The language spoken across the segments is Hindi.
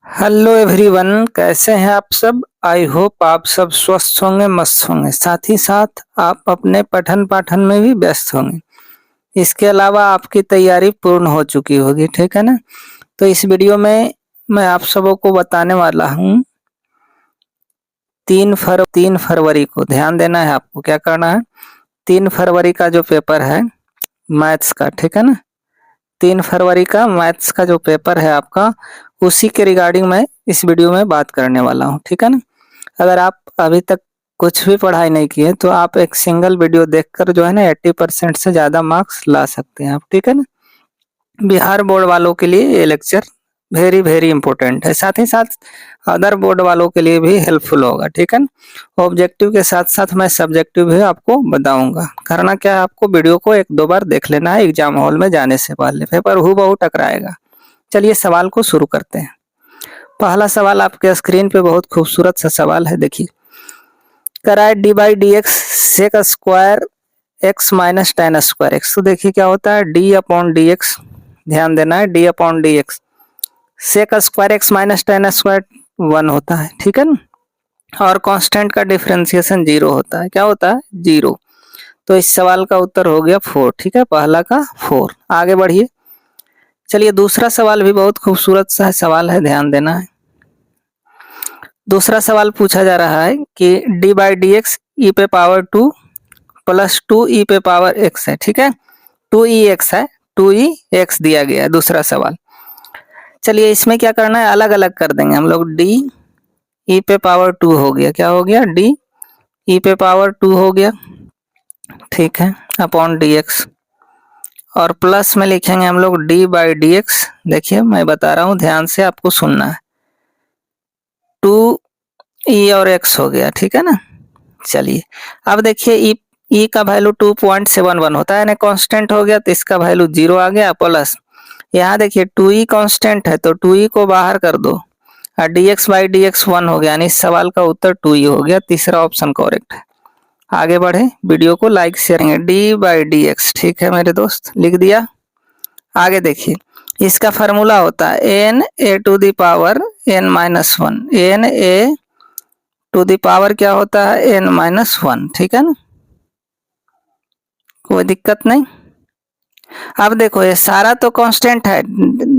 हेलो एवरीवन, कैसे हैं आप सब। आई होप आप सब स्वस्थ होंगे, मस्त होंगे। साथ ही साथ आप अपने पठन पाठन में भी व्यस्त होंगे। इसके अलावा आपकी तैयारी पूर्ण हो चुकी होगी, ठीक है ना। तो इस वीडियो में मैं आप सबों को बताने वाला हूँ 3 फरवरी को ध्यान देना है आपको। क्या करना है, 3 फरवरी का जो पेपर है मैथ्स का, ठीक है ना। 3 फरवरी का मैथ्स का जो पेपर है आपका, उसी के रिगार्डिंग मैं इस वीडियो में बात करने वाला हूँ, ठीक है ना। अगर आप अभी तक कुछ भी पढ़ाई नहीं किए तो आप एक सिंगल वीडियो देखकर जो है ना 80% से ज़्यादा मार्क्स ला सकते हैं आप, ठीक है ना। बिहार बोर्ड वालों के लिए ये लेक्चर वेरी वेरी इंपॉर्टेंट है, साथ ही साथ अदर बोर्ड वालों के लिए भी हेल्पफुल होगा, ठीक है ना। ऑब्जेक्टिव के साथ साथ मैं सब्जेक्टिव भी आपको बताऊंगा। करना क्या है, आपको वीडियो को 1-2 बार देख लेना है एग्जाम हॉल में जाने से पहले, पेपर हूबहू टकराएगा। चलिए सवाल को शुरू करते हैं। पहला सवाल आपके स्क्रीन पे बहुत खूबसूरत सा सवाल है, देखिए। कराए D by D X sec square X minus tan square X. तो देखिए क्या होता है, डी अपॉन डी एक्स, ध्यान देना है, D upon D X sec square X minus tan square 1 होता है, ठीक है ना। और कांस्टेंट का डिफरेंशिएशन 0 होता है। क्या होता है, 0। तो इस सवाल का उत्तर हो गया 4, ठीक है, पहला का 4। आगे बढ़िए। चलिए दूसरा सवाल भी बहुत खूबसूरत सा सवाल है, ध्यान देना है। दूसरा सवाल पूछा जा रहा है कि डी बाई डी एक्स ई पे पावर 2 प्लस 2 ई पे पावर एक्स है, ठीक है। 2 ई एक्स है, 2 ई एक्स दिया गया है दूसरा सवाल। चलिए इसमें क्या करना है, अलग अलग कर देंगे हम लोग। डी ई पे पावर 2 हो गया, क्या हो गया, डी ई पे पावर 2 हो गया, ठीक है, अपॉन डी एक्स। और प्लस में लिखेंगे हम लोग डी बाई डी एक्स। देखिए मैं बता रहा हूँ, ध्यान से आपको सुनना है। 2 ई और एक्स हो गया, ठीक है ना। चलिए अब देखिए ई का वैल्यू 2.71 होता है ना, कांस्टेंट हो गया तो इसका वैल्यू 0 आ गया। प्लस यहाँ देखिए 2e कांस्टेंट है तो 2e को बाहर कर दो और dx बाई डी एक्स 1 हो गया, यानी इस सवाल का उत्तर 2e हो गया। तीसरा ऑप्शन करेक्ट है। आगे बढ़े, वीडियो को लाइक शेयर करेंगे। डी बाई डी एक्स, ठीक है मेरे दोस्त, लिख दिया। आगे देखिए, इसका फार्मूला होता है N A to the power N minus one. N A to the power क्या होता है, एन माइनस वन, ठीक है ना, कोई दिक्कत नहीं। अब देखो ये सारा तो कांस्टेंट है,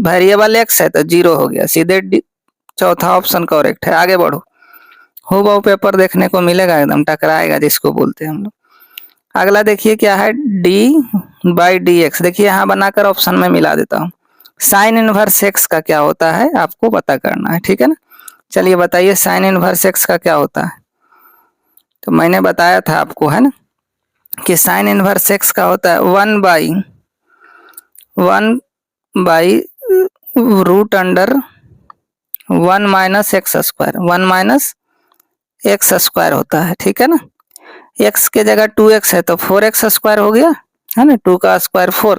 वेरिएबल एक्स है तो 0 हो गया, सीधे चौथा ऑप्शन करेक्ट है। आगे बढ़ो, हूबहू पेपर देखने को मिलेगा, एकदम टकराएगा जिसको बोलते हैं हम लोग। अगला देखिए क्या है, डी बाई डी एक्स। देखिए यहाँ बनाकर ऑप्शन में मिला देता हूँ। साइन इनवर्स एक्स का क्या होता है आपको पता करना है, ठीक है ना। चलिए बताइए साइन इनवर्स एक्स का क्या होता है। तो मैंने बताया था आपको, है ना, कि साइन इनवर्स एक्स का होता है 1/, root under 1 minus x square. 1 minus x square होता है, ठीक है ना। एक्स के जगह 2x है तो 4x स्क्वायर हो गया, है ना, 2 का स्क्वायर 4।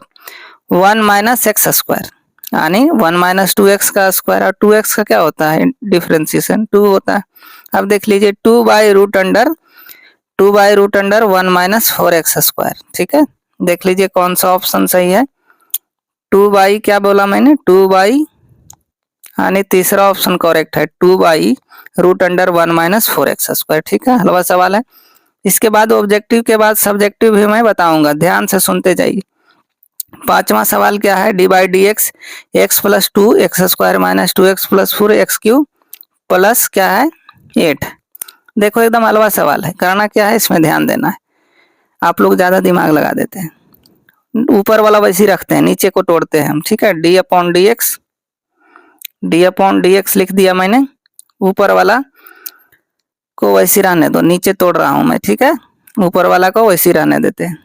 1 माइनस एक्स स्क्वायर यानी 1 माइनस 2x का स्क्वायर, और 2x का क्या होता है, डिफरेंशिएशन 2 होता है। अब देख लीजिए 2/√अंडर 1 माइनस 4x स्क्वायर, ठीक है। देख लीजिए कौन सा ऑप्शन सही है। 2 क्या बोला मैंने, 2 यानी तीसरा ऑप्शन करेक्ट है, 2/√अंडर 1 माइनस 4x स्क्वायर, ठीक है। हलवा सवाल है। इसके बाद ऑब्जेक्टिव के बाद सब्जेक्टिव भी मैं बताऊंगा, ध्यान से सुनते जाइए। पांचवा सवाल क्या है, D by D x x plus 2 x square minus 2x plus 4 x Q plus क्या है 8। देखो एकदम हलवा सवाल है। करना क्या है, इसमें ध्यान देना है। आप लोग ज्यादा दिमाग लगा देते हैं, ऊपर वाला वैसे ही रखते हैं, नीचे को तोड़ते हैं हम, ठीक है। डी अपॉन डी एक्स लिख दिया मैंने, ऊपर वाला को वैसे रहने दो, नीचे तोड़ रहा हूं मैं, ठीक है। ऊपर वाला को वैसे रहने देते हैं।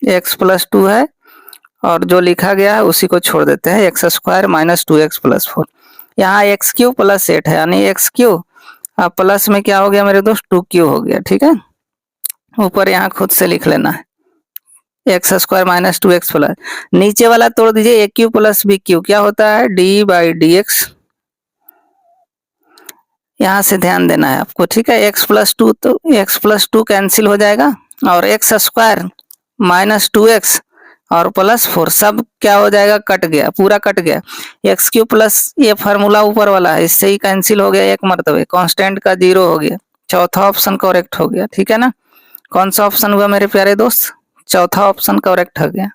एक्स प्लस 2 है और जो लिखा गया है उसी को छोड़ देते हैं, x square minus 2x plus 4। यहाँ एक्स क्यू प्लस 8 है, यानी एक्स क्यू और प्लस में क्या हो गया मेरे दोस्त, 2q हो गया, ठीक है। ऊपर यहाँ खुद से लिख लेना है, x square minus 2x plus, नीचे वाला तोड़ दीजिए, ए क्यू प्लस बी क्यू क्या होता है, डी बाई डी एक्स। यहाँ से ध्यान देना है आपको, ठीक है। x प्लस 2 तो x प्लस 2 कैंसिल हो जाएगा और एक्स स्क्वायर माइनस 2x और +4 सब क्या हो जाएगा, कट गया, पूरा कट गया। x³ प्लस ये फार्मूला ऊपर वाला है, इससे ही कैंसिल हो गया एक मरतबे, कांस्टेंट का 0 हो गया। चौथा ऑप्शन करेक्ट हो गया, ठीक है ना। कौन सा ऑप्शन हुआ मेरे प्यारे दोस्त, चौथा ऑप्शन करेक्ट हो गया,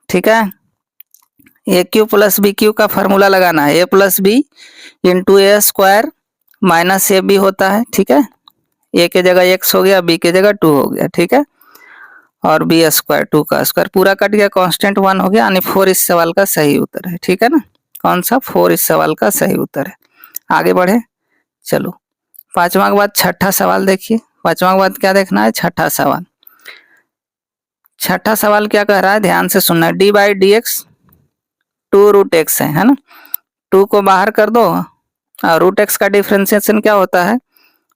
ठीक है। AQ प्लस BQ का फार्मूला लगाना है, A plus B into A square minus AB होता है, ठीक है। A के जगह x हो गया, B के जगह 2 हो गया, ठीक है। और B स्क्वायर 2 का स्क्वायर पूरा कट गया, कांस्टेंट 1 हो गया, यानी 4 इस सवाल का सही उत्तर है, ठीक है ना। कौन सा, 4 इस सवाल का सही उत्तर है। आगे बढ़े, चलो पांचवा के बाद छठा सवाल देखिए। पांचवा के बाद क्या देखना है, छठा सवाल। छठा सवाल क्या कह रहा है, ध्यान से सुनना है। d/dx 2√x है ना। 2 को बाहर कर दो और √x का डिफरेंशिएशन क्या होता है,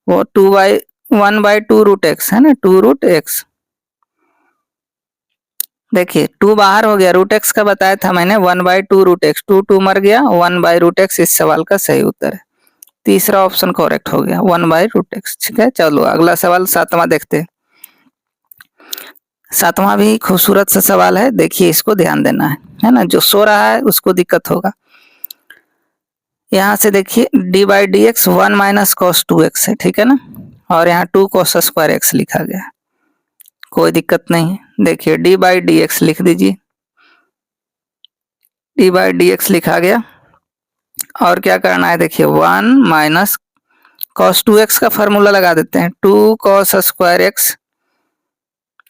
वो 1/2√x है ना, 2√x। देखिए 2 बाहर हो गया, √x का बताया था मैंने, 1/2√x, 2 मर गया, 1/√x इस सवाल का सही उत्तर है। तीसरा ऑप्शन करेक्ट हो गया, 1/√x, ठीक है। चलो अगला सवाल सातवां देखते हैं। सातवां भी खूबसूरत सा सवाल है, देखिए इसको ध्यान देना है ना। जो सो रहा है उसको दिक्कत होगा। यहाँ से देखिए d/dx 1 - cos 2x है, ठीक है ना। और यहाँ 2 cos स्क्वायर x लिखा गया है, कोई दिक्कत नहीं है। देखिए d/dx लिख दीजिए, d/dx लिखा गया। और क्या करना है, देखिए 1 - cos 2x का फॉर्मूला लगा देते हैं। 2 cos स्क्वायर x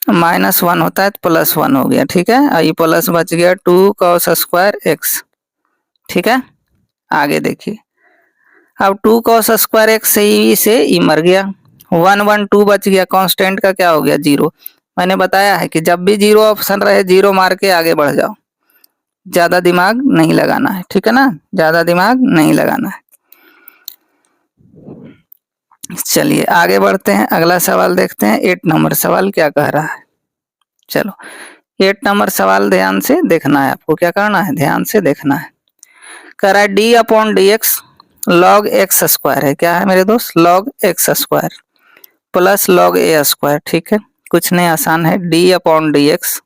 -1 होता है तो +1 हो गया, ठीक है। ये प्लस बच गया 2 cos स्क्वायर x, ठीक है। आगे देखिए, अब 2 cos स्क्वायर x से ही मर गया, 1 1 2 बच गया, कांस्टेंट का क्या हो गया, 0। मैंने बताया है कि जब भी 0 ऑप्शन रहे 0 मार के आगे बढ़ जाओ, ज्यादा दिमाग नहीं लगाना है, ठीक है ना, ज्यादा दिमाग नहीं लगाना है। चलिए आगे बढ़ते हैं, अगला सवाल देखते हैं। 8 नंबर सवाल क्या कह रहा है, चलो 8 नंबर सवाल ध्यान से देखना है, आपको क्या करना है, ध्यान से देखना है। कह रहा है d/dx log x स्क्वायर है, क्या है मेरे दोस्त, log x square plus log a square, ठीक है। कुछ नहीं, आसान है, d/dx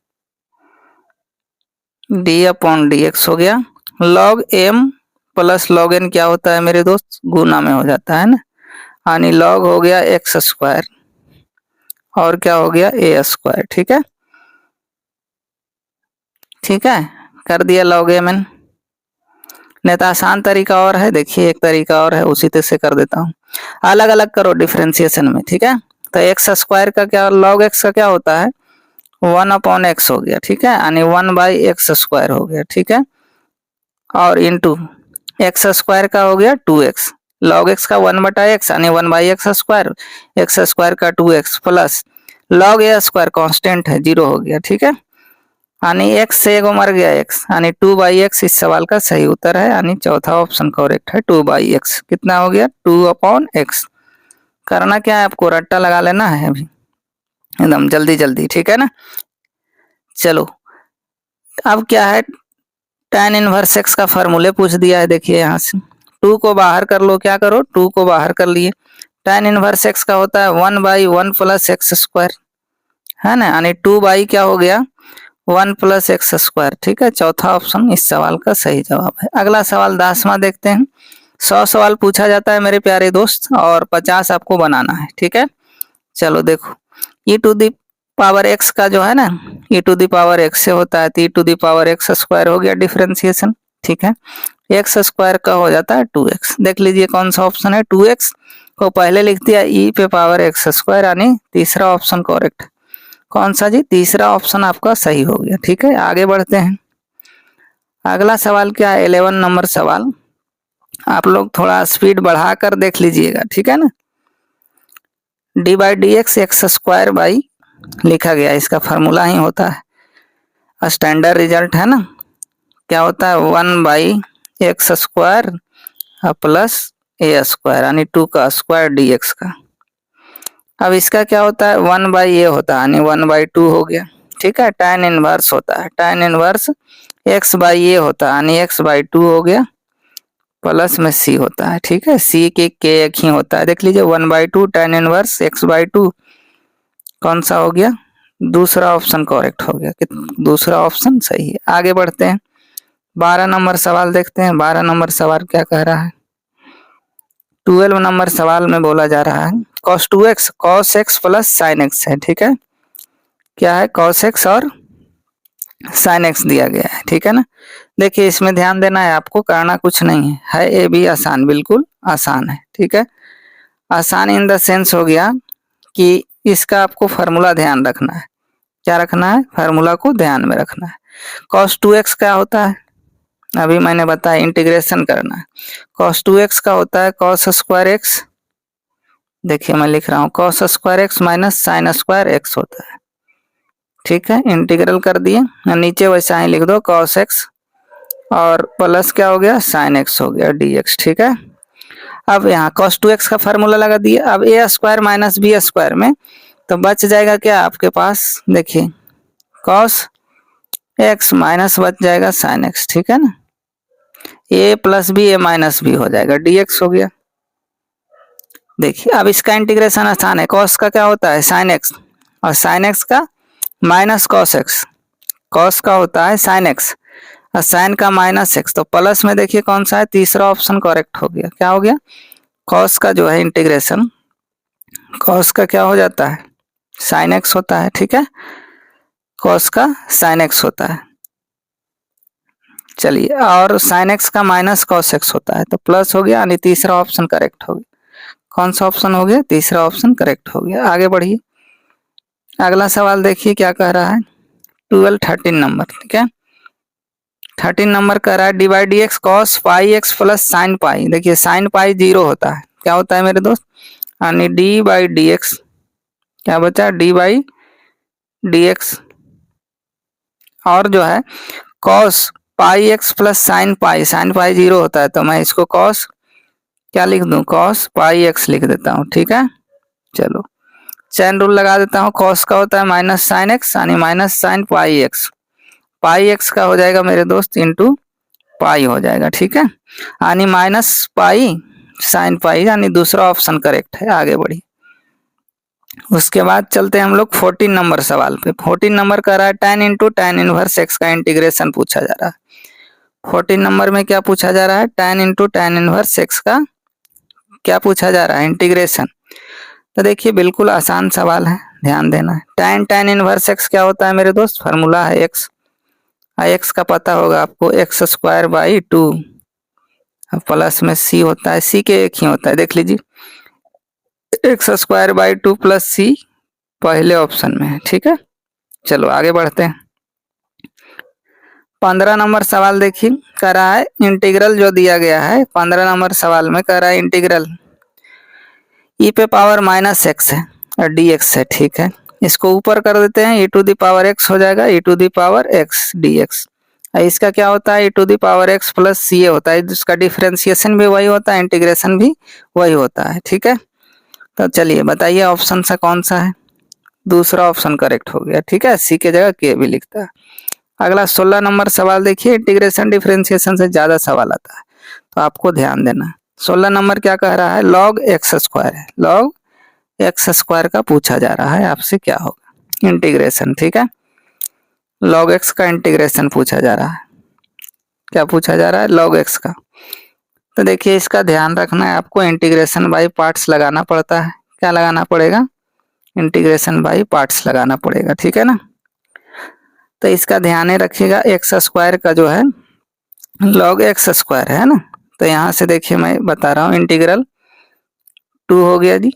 हो गया, log m plus log n क्या होता है मेरे दोस्त, गुना में हो जाता है ना, यानी log हो गया x स्क्वायर और क्या हो गया a स्क्वायर, ठीक है। ठीक है, कर दिया log mn। नहीं तो आसान तरीका और है, देखिए एक तरीका और है, उसी से कर देता हूँ। अलग अलग करो डिफरेंशिएशन में, ठीक है। तो एक्स स्क्वायर का क्या, log x का क्या होता है, 1/x हो गया, ठीक है, यानी 1/x स्क्वायर हो गया, ठीक है। और इंटू एक्स स्क्वायर का हो गया 2x, log x का 1/x यानी 1/x स्क्वायर, एक्स स्क्वायर का 2x plus log a square constant है 0 हो गया, ठीक है। यानी x से एगो मर गया x, यानी 2/x इस सवाल का सही उत्तर है, यानी चौथा ऑप्शन करेक्ट है, 2/x। कितना हो गया, 2/x। करना क्या है आपको, रट्टा लगा लेना है अभी एकदम जल्दी जल्दी, ठीक है ना। चलो अब क्या है, tan इनवर्स x का फॉर्मूले पूछ दिया है, देखिए यहाँ से 2 को बाहर कर लो, क्या करो 2 को बाहर कर लिए। tan इनवर्स x का होता है 1/1 प्लस x स्क्वायर, है ना, यानी 2 क्या हो गया 1 प्लस x स्क्वायर, ठीक है। चौथा ऑप्शन इस सवाल का सही जवाब है। अगला सवाल 10वां देखते हैं। 100 सवाल पूछा जाता है मेरे प्यारे दोस्त और 50 आपको बनाना है, ठीक है। चलो देखो, e⁻x का जो है ना, e⁻x से होता है तो e⁻x स्क्वायर हो गया डिफरेंशिएशन, ठीक है। x स्क्वायर का हो जाता है 2x। देख लीजिए कौन सा ऑप्शन है, 2x को पहले लिख दिया e⁻x स्क्वायर, यानी तीसरा ऑप्शन करेक्ट। कौन सा जी, तीसरा ऑप्शन आपका सही हो गया, ठीक है। आगे बढ़ते हैं, अगला सवाल क्या है, 11 नंबर सवाल। आप लोग थोड़ा स्पीड बढ़ा कर देख लीजिएगा, ठीक है ना। d/dx x स्क्वायर बाई लिखा गया, इसका फार्मूला ही होता है, स्टैंडर्ड रिजल्ट है ना, क्या होता है 1/x square plus a square, यानी 2 का स्क्वायर dx का। अब इसका क्या होता है 1/a होता है, यानी 1/2 हो गया, ठीक है। tan इनवर्स होता है, tan इनवर्स x/a होता है, यानी x/2 हो गया, प्लस में c होता है, ठीक है। c के k एक ही होता है, देख लीजिए 1/2 tan इनवर्स x/2 कौन सा हो गया दूसरा ऑप्शन करेक्ट हो गया कि दूसरा ऑप्शन सही है। आगे बढ़ते हैं, 12 नंबर सवाल देखते हैं। 12 नंबर सवाल क्या कह रहा है? 12 नंबर सवाल में बोला जा रहा है cos 2x cos x plus sin x है, ठीक है। क्या है? cos x और sin x दिया गया है, ठीक है ना। देखिए इसमें ध्यान देना है आपको, करना कुछ नहीं है ये भी आसान, बिल्कुल आसान है, ठीक है। आसान इन द सेंस हो गया कि इसका आपको फार्मूला ध्यान रखना है। क्या रखना है? फार्मूला को ध्यान में रखना है। cos 2x क्या होता है? अभी मैंने बताया, इंटीग्रेशन करना है। cos 2x का होता है cos स्क्वायर x, देखिए मैं लिख रहा हूँ cos square x minus sine square x होता है, ठीक है। इंटीग्रल कर दिए, नीचे वैसा ही लिख दो cos x और प्लस क्या हो गया? sin x हो गया dx, ठीक है। अब यहाँ cos 2x का फार्मूला लगा दिए। अब a square minus B square में तो बच जाएगा क्या आपके पास? देखिए cos x माइनस बच जाएगा sin x, ठीक है ना। a plus B A minus B हो जाएगा, dx हो गया। देखिए अब इसका इंटीग्रेशन आसान है। cos का क्या होता है? sin x, और sin x का माइनस cos x। cos का होता है sin x और sin का माइनस x, तो प्लस में देखिए कौन सा है? तीसरा ऑप्शन करेक्ट हो गया। क्या हो गया? cos का जो है इंटीग्रेशन, cos का क्या हो जाता है? sin x होता है, ठीक है। cos का sin x होता है, चलिए, और sin x का माइनस cos x होता है, तो प्लस हो गया, यानी तीसरा ऑप्शन करेक्ट हो गया। कौन सा ऑप्शन हो गया? तीसरा ऑप्शन करेक्ट हो गया। आगे बढ़िए, अगला सवाल देखिए क्या कह रहा है। 13 नंबर, ठीक है। 13 नंबर कह रहा है divide D x cos pi x plus sine pi. देखिए साइन पाई 0 होता है, क्या होता है मेरे दोस्त? यानी डी बाई डी एक्स, क्या बचा? डी बाई डी एक्स, और जो है cos pi x plus sine pi 0 होता है, तो मैं इसको कॉस क्या लिख दूं? कॉस पाई एक्स लिख देता हूँ, ठीक है। चलो चैन रूल लगा देता हूँ। कॉस का होता है माइनस साइन एक्स, यानी माइनस साइन पाई एक्स। पाई एक्स का हो जाएगा मेरे दोस्त इंटू पाई हो जाएगा, ठीक है। यानी माइनस पाई साइन पाई, यानी दूसरा ऑप्शन करेक्ट है। आगे बढ़ी, उसके बाद चलते हैं हम लोग 14 नंबर सवाल पे। 14 नंबर का रहा है tan into tan inverse x का इंटीग्रेशन पूछा जा रहा है। 14 नंबर में क्या पूछा जा रहा है? tan into tan inverse x का क्या पूछा जा रहा है? इंटीग्रेशन। तो देखिए बिल्कुल आसान सवाल है, ध्यान देना है। tan इनवर्स एक्स क्या होता है मेरे दोस्त? फार्मूला है एक्स, एक्स का पता होगा आपको, एक्स स्क्वायर बाई 2 प्लस में सी होता है, सी के एक ही होता है, देख लीजिए, एक्स स्क्वायर बाई 2 प्लस सी पहले ऑप्शन में है, ठीक है। चलो आगे बढ़ते हैं। 15 नंबर सवाल देखिए, कह रहा है इंटीग्रल जो दिया गया है 15 नंबर सवाल में, कह रहा है इंटीग्रल ई पे पावर माइनस एक्स है और डी एक्स है, ठीक है। इसको ऊपर कर देते हैं, e to the power x हो जाएगा, e to the power x d x. इसका क्या होता है? E to the power x plus C ए होता है, इसका डिफ्रेंसिएशन भी वही होता है, इंटीग्रेशन भी वही होता है, ठीक है। तो चलिए बताइए ऑप्शन सा कौन सा है? दूसरा ऑप्शन करेक्ट हो गया, ठीक है। सी के जगह के भी लिखता है। अगला 16 नंबर सवाल देखिए, इंटीग्रेशन डिफरेंशिएशन से ज्यादा सवाल आता है, तो आपको ध्यान देना है। 16 नंबर क्या कह रहा है? लॉग एक्स स्क्वायर है, लॉग एक्स स्क्वायर का पूछा जा रहा है आपसे, क्या होगा? इंटीग्रेशन, ठीक है। लॉग एक्स का इंटीग्रेशन पूछा जा रहा है। क्या पूछा जा रहा है? लॉग एक्स का। तो देखिए इसका ध्यान रखना है आपको, इंटीग्रेशन बाई पार्ट्स लगाना पड़ता है। क्या लगाना पड़ेगा? इंटीग्रेशन बाई पार्ट्स लगाना पड़ेगा, ठीक है ना। तो इसका ध्यान रखिएगा, एक्स स्क्वायर का जो है लॉग एक्स स्क्वायर है ना, तो यहाँ से देखिए मैं बता रहा हूँ, इंटीग्रल 2 हो गया जी,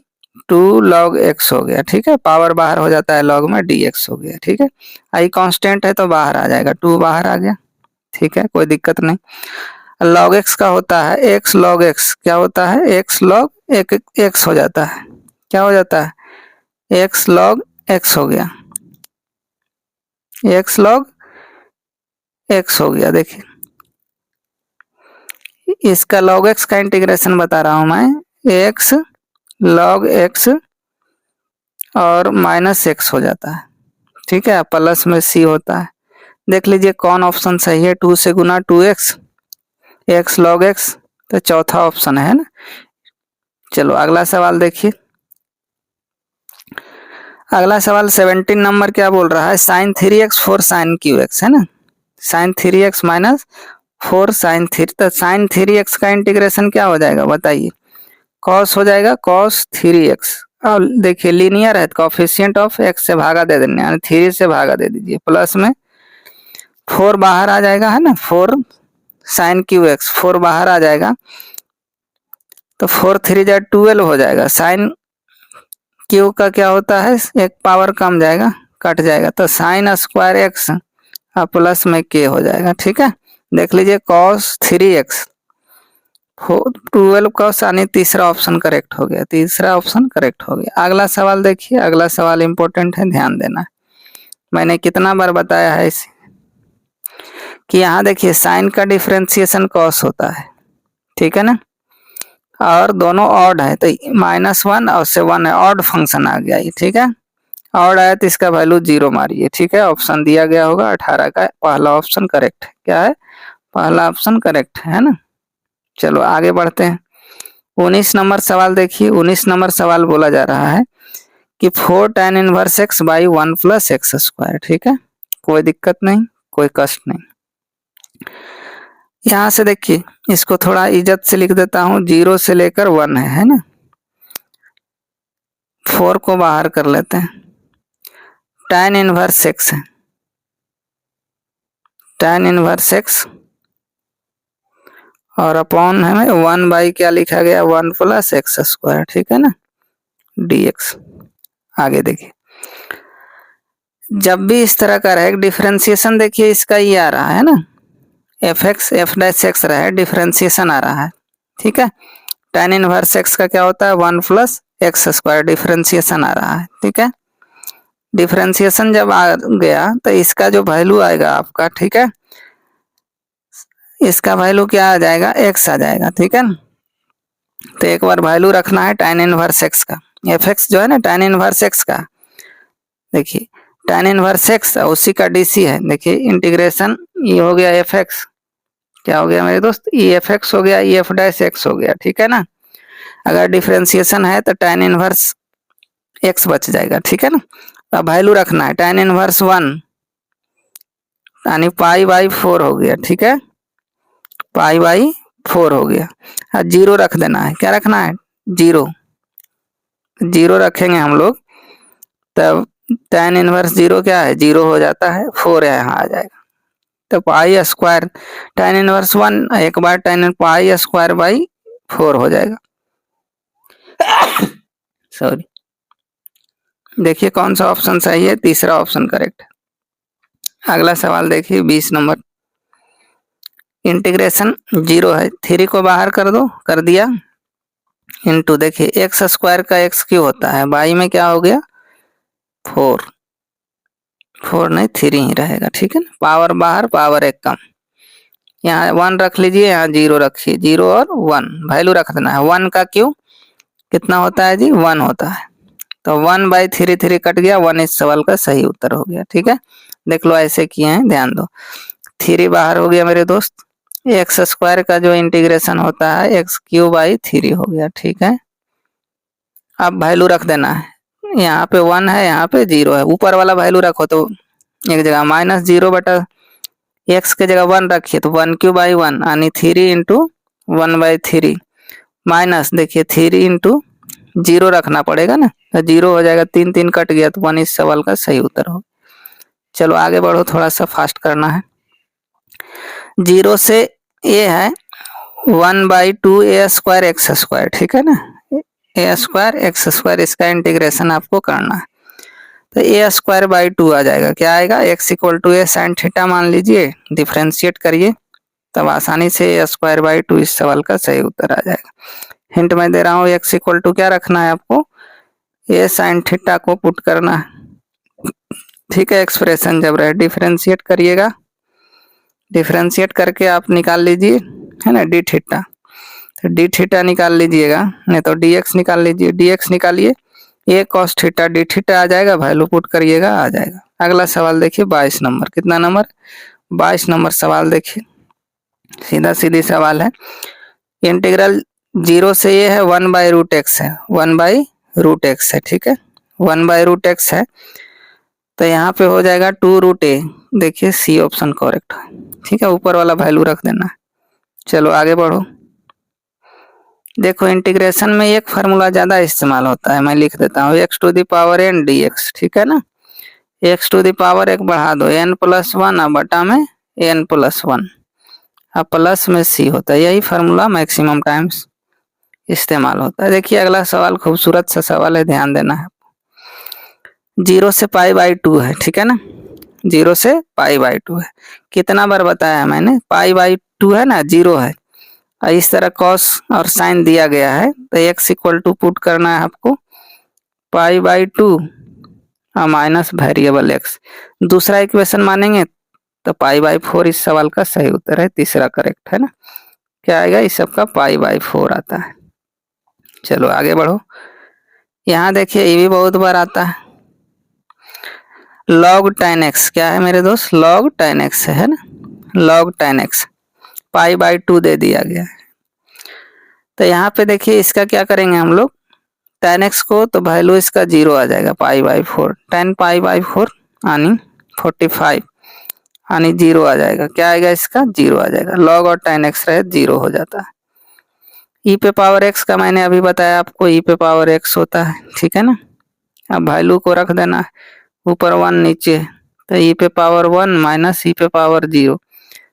2 लॉग एक्स हो गया, ठीक है। पावर बाहर हो जाता है, लॉग में डी एक्स हो गया, ठीक है। आई कांस्टेंट है तो बाहर आ जाएगा, 2 बाहर आ गया, ठीक है, कोई दिक्कत नहीं। लॉग एक्स का होता है एक्स लॉग एक्स, क्या होता है? एक्स लॉग एक्स हो जाता है, क्या हो जाता है? एक्स लॉग एक्स हो गया, एक्स लॉग एक्स हो गया। देखिए इसका लॉग एक्स का इंटीग्रेशन बता रहा हूं मैं, एक्स लॉग एक्स और माइनस एक्स हो जाता है, ठीक है, प्लस में सी होता है। देख लीजिए कौन ऑप्शन सही है, 2 से गुना 2x, एक्स लॉग एक्स, तो चौथा ऑप्शन है ना। चलो अगला सवाल देखिए, अगला सवाल 17 नंबर क्या बोल रहा है, sign 3x 4 sign Q x है ना, साइन 3x माइनस 4 साइन 3, तो साइन 3x का इंटीग्रेशन क्या हो जाएगा बताइए, कॉस हो जाएगा कॉस 3x। और देखिए लीनियर है, कोफिशिएंट ऑफ x से भागा दे देना, यानी 3 से भागा दे दीजिए, प्लस में 4 बाहर आ जाएगा है ना, 4 साइन क्यू एक्स 4 बाहर आ जाएगा, तो 4 3 जा 12 हो जाएगा, साइन क्यू का क्या होता है, एक पावर कम जाएगा कट जाएगा, तो साइन स्क्वायर एक्स और प्लस में के हो जाएगा। ठीक है, देख लीजिए कॉस 3x 12 कॉस, यानी तीसरा ऑप्शन करेक्ट हो गया, तीसरा ऑप्शन करेक्ट हो गया। अगला सवाल देखिए, अगला सवाल इंपॉर्टेंट है, ध्यान देना। मैंने कितना बार बताया है इसे कि यहाँ देखिए साइन का डिफरेंशिएशन कॉस होता है, ठीक है ना, और दोनों ऑड है तो -1 और से 1 है, ऑड फंक्शन आ गया ये। ठीक है, ऑड आया तो इसका वैल्यू 0 मारिए। ठीक है, ऑप्शन दिया गया होगा 18 का पहला ऑप्शन करेक्ट है। क्या है, पहला ऑप्शन करेक्ट है ना। चलो आगे बढ़ते हैं। 19 नंबर सवाल देखिए, 19 नंबर सवाल बोला जा रहा है कि 4 tan inverse x by 1 plus x square. ठीक है, कोई दिक्कत नहीं, कोई कष्ट नहीं। यहाँ से देखिए इसको थोड़ा इज्जत से लिख देता हूँ, 0 से लेकर 1 है ना, 4 को बाहर कर लेते हैं, tan इनवर्स x है, tan इनवर्स x और अपॉन है 1 बाई क्या लिखा गया, 1 प्लस एक्स स्क्वायर। ठीक है ना, dx। आगे देखिए, जब भी इस तरह का रहे डिफरेंशिएशन, देखिए इसका ये आ रहा है ना, fx f डैश x रहा है, डिफरेंशिएशन आ रहा है। ठीक है, tan इनवर्स x का क्या होता है, 1 प्लस एक्स स्क्वायर, डिफरेंशिएशन आ रहा है। ठीक है, डिफरेंशिएशन जब आ गया तो इसका जो वैल्यू आएगा आपका, ठीक है, इसका वैल्यू क्या आ जाएगा, x आ जाएगा। ठीक है, तो एक बार वैल्यू रखना है tan इनवर्स x का, fx जो है ना tan इनवर्स x का, देखिए tan इनवर्स x उसी का dc है। देखिए इंटीग्रेशन ये हो गया fx, क्या हो गया मेरे दोस्त, ये fx हो गया, ये f डैश x हो गया। ठीक है ना, अगर डिफरेंशिएशन है तो tan इनवर्स x बच जाएगा। ठीक है ना, अब वैल्यू रखना है tan इनवर्स 1 यानी पाई बाई 4 हो गया। ठीक है, पाई बाई 4 हो गया, और 0 रख देना है, क्या रखना है, 0, 0 रखेंगे हम लोग, तब tan इनवर्स 0 क्या है, 0 हो जाता है, 4 यहाँ आ जाएगा, तो पाई स्क्वायर tan इनवर्स 1 एक बार tan पाई स्क्वायर बाई 4 हो जाएगा। सॉरी, देखिए कौन सा ऑप्शन सही है, तीसरा ऑप्शन करेक्ट है। अगला सवाल देखिए 20 नंबर, इंटीग्रेशन 0 है, 3 को बाहर कर दो, कर दिया, इनटू देखिए एक्स स्क्वायर का एक्स क्यों होता है, बाई में क्या हो गया 4, 4 नहीं 3 ही रहेगा। ठीक है ना, पावर बाहर पावर एक कम, यहाँ 1 रख लीजिए, यहाँ 0 रखिए, 0 और 1 वैल्यू रख देना है। 1 का क्यों कितना होता है जी, 1 होता है, तो 1 बाई 3 3 कट गया, 1 इस सवाल का सही उत्तर हो गया। ठीक है, देख लो ऐसे किए हैं, ध्यान दो, 3 बाहर हो गया मेरे दोस्त, एक्स स्क्वायर का जो इंटीग्रेशन होता है एक्स क्यू बाई 3 हो गया। ठीक है, अब वैल्यू रख देना है, यहाँ पे 1 है, यहाँ पे 0 है, ऊपर वाला वैल्यू रखो तो एक जगह -0 बटा एक्स के जगह 1 रखिए, तो 1 क्यू बाई 1 यानी 3 इंटू 1 बाई 3 माइनस देखिए 3 इंटू 0 रखना पड़ेगा ना, तो 0 हो जाएगा, 3 3 कट गया, तो 1 इस सवाल का सही उत्तर हो। चलो आगे बढ़ो, थोड़ा सा फास्ट करना है। 0 से ए है 1 by 2 A square x square. ठीक है ना, ए स्क्वायर एक्स स्क्वायर, इसका इंटीग्रेशन आपको करना है, तो ए स्क्वायर बाई 2 आ जाएगा, क्या आएगा, X equal to A sine theta मान लीजिए, डिफ्रेंशिएट करिए, तब आसानी से ए स्क्वायर बाई 2 इस सवाल का सही उत्तर आ जाएगा। हिंट मैं दे रहा हूँ, एक्स इक्वल टू क्या रखना है आपको, ए साइन थीटा को पुट करना है। ठीक है, एक्सप्रेशन जब रहे डिफ्रेंशिएट करिएगा, डिफ्रेंशिएट करके आप निकाल लीजिए, है ना, डी थीटा, तो डी थीटा निकाल लीजिएगा, नहीं तो डी एक्स निकाल लीजिए, डी एक्स निकालिए, ए कॉस थीटा डी थीटा आ जाएगा, वैल्यू पुट करिएगा आ जाएगा। अगला सवाल देखिए 22 नंबर, कितना नंबर, 22 नंबर सवाल देखिए, सीधा सीधी सवाल है। इंटीग्रल 0 से ये है 1 बाई रूट एक्स है, 1 बाई रूट एक्स है। ठीक है, 1/√x है, तो यहाँ पे हो जाएगा 2√a। देखिए सी ऑप्शन करेक्ट है, ठीक है, ऊपर वाला वैल्यू रख देना। चलो आगे बढ़ो। देखो इंटीग्रेशन में एक फार्मूला ज्यादा इस्तेमाल होता है, मैं लिख देता हूँ x⁴n dx, ठीक है ना। x⁴ एक बढ़ा दो n+1 अब बटा में n+1, अब प्लस में c होता है, यही फार्मूला मैक्सिमम टाइम्स इस्तेमाल होता है। देखिए अगला सवाल खूबसूरत सा सवाल है, ध्यान देना है। 0 से π/2 है, ठीक है ना, 0 से π/2 है। कितना बार बताया है मैंने, π/2 है ना, 0 है, और इस तरह कॉस और साइन दिया गया है, तो x पुट करना है आपको π/2 और माइनस वेरिएबल x। दूसरा इक्वेशन मानेंगे तो π/4 इस सवाल का सही उत्तर है, तीसरा करेक्ट है ना। क्या आएगा, इस सब का π/4 आता है। चलो आगे बढ़ो। यहाँ देखिए ये भी बहुत बार आता है, log tan x। क्या है मेरे दोस्त, log tan x है ना, log tan x π/2 दे दिया गया है। तो यहाँ पे देखिए इसका क्या करेंगे हम लोग, tan x को तो वैल्यू इसका 0 आ जाएगा, π/4 tan π/4 यानी 45 यानी 0 आ जाएगा। क्या आएगा, इसका 0 आ जाएगा, log और tan x रहे 0 हो जाता है। e⁻x का मैंने अभी बताया आपको, e⁻x होता है, ठीक है ना। अब वैल्यू को रख देना है, ऊपर 1 नीचे, तो e⁻1 माइनस e⁻0।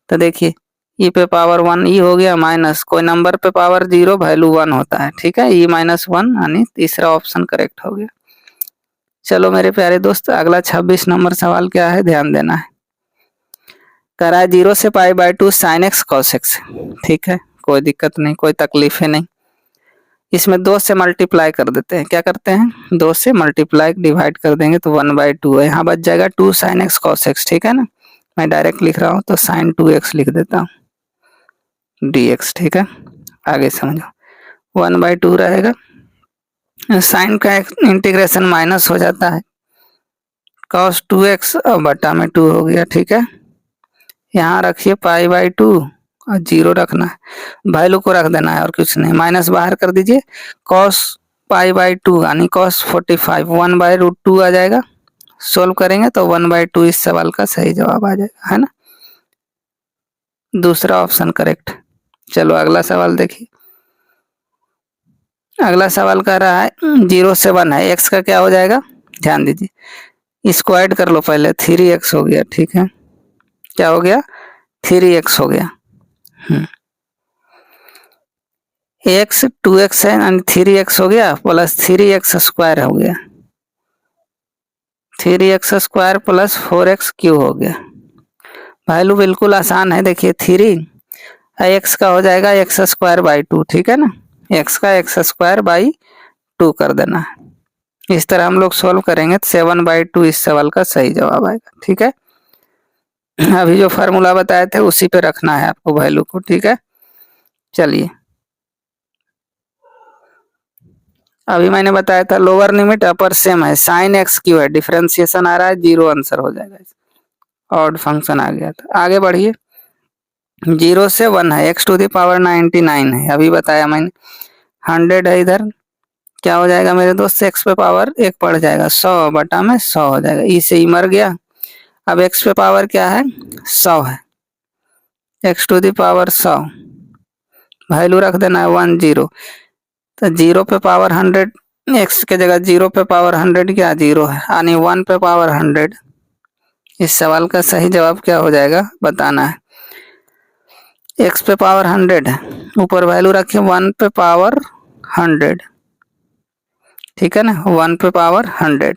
तो देखिए e⁻1 ई हो गया, माइनस कोई नंबर पे पावर 0 वैल्यू 1 होता है, ठीक है, e-1 यानी तीसरा ऑप्शन करेक्ट हो गया। चलो मेरे प्यारे दोस्त अगला 26 नंबर सवाल क्या है, ध्यान देना है। कह रहा है 0 से π/2 sin x cos x, ठीक है, कोई दिक्कत नहीं, कोई तकलीफ है नहीं। इसमें 2 से मल्टीप्लाई कर देते हैं, क्या करते हैं, 2 से मल्टीप्लाई डिवाइड कर देंगे तो 1/2 है, यहाँ बच जाएगा 2 sin x cos x, ठीक है ना। मैं डायरेक्ट लिख रहा हूँ तो sin 2x लिख देता हूँ dx, ठीक है। आगे समझो, 1/2 रहेगा, साइन का इंटीग्रेशन माइनस हो जाता है, cos 2x और बटा में 2 हो गया, ठीक है। यहाँ रखिए π/2 और 0 रखना है, वैल्यू को रख देना है और कुछ नहीं, माइनस बाहर कर दीजिए, cos π/2 यानी cos 45 1/√2 आ जाएगा। सोल्व करेंगे तो 1/2 इस सवाल का सही जवाब आ जाएगा, है ना, दूसरा ऑप्शन करेक्ट। चलो अगला सवाल देखिए। अगला सवाल कह रहा है 0 से 1 है, x का क्या हो जाएगा, ध्यान दीजिए, इसको ऐड कर लो पहले, 3x हो गया, ठीक है, क्या हो गया, 3x हो गया। x 2x है यानी 3x हो गया, प्लस 3x² हो गया, 3x² प्लस 4x³ हो गया। वैल्यू बिल्कुल आसान है, देखिए 3 x का हो जाएगा x²/2, ठीक है ना, x का x²/2 कर देना है। इस तरह हम लोग सोल्व करेंगे तो 7/2 इस सवाल का सही जवाब आएगा, ठीक है। अभी जो फार्मूला बताए थे उसी पे रखना है आपको वैल्यू को, ठीक है। चलिए अभी मैंने बताया था लोअर लिमिट अपर सेम है, sin x³ है, डिफरेंशिएशन आ रहा है 0, आंसर हो जाएगा, ऑड फंक्शन आ गया था। आगे बढ़िए, 0 से 1 है, x⁴99 है, अभी बताया मैंने, 100 है इधर, क्या हो जाएगा मेरे दोस्त, x पे पावर 1 पड़ जाएगा, 100 बटा में 100 हो जाएगा, ई से ई मर गया। अब x पे पावर क्या है, 100 है, x⁴ 100, वैल्यू रख देना है 10, तो 0 पे पावर 100, x के जगह 0 पे पावर 100 क्या 0 है, यानी 1 पे पावर 100। इस सवाल का सही जवाब क्या हो जाएगा बताना है। x पे पावर 100 है, ऊपर वैल्यू रखिए 1 पे पावर 100, ठीक है ना, 1 पे पावर 100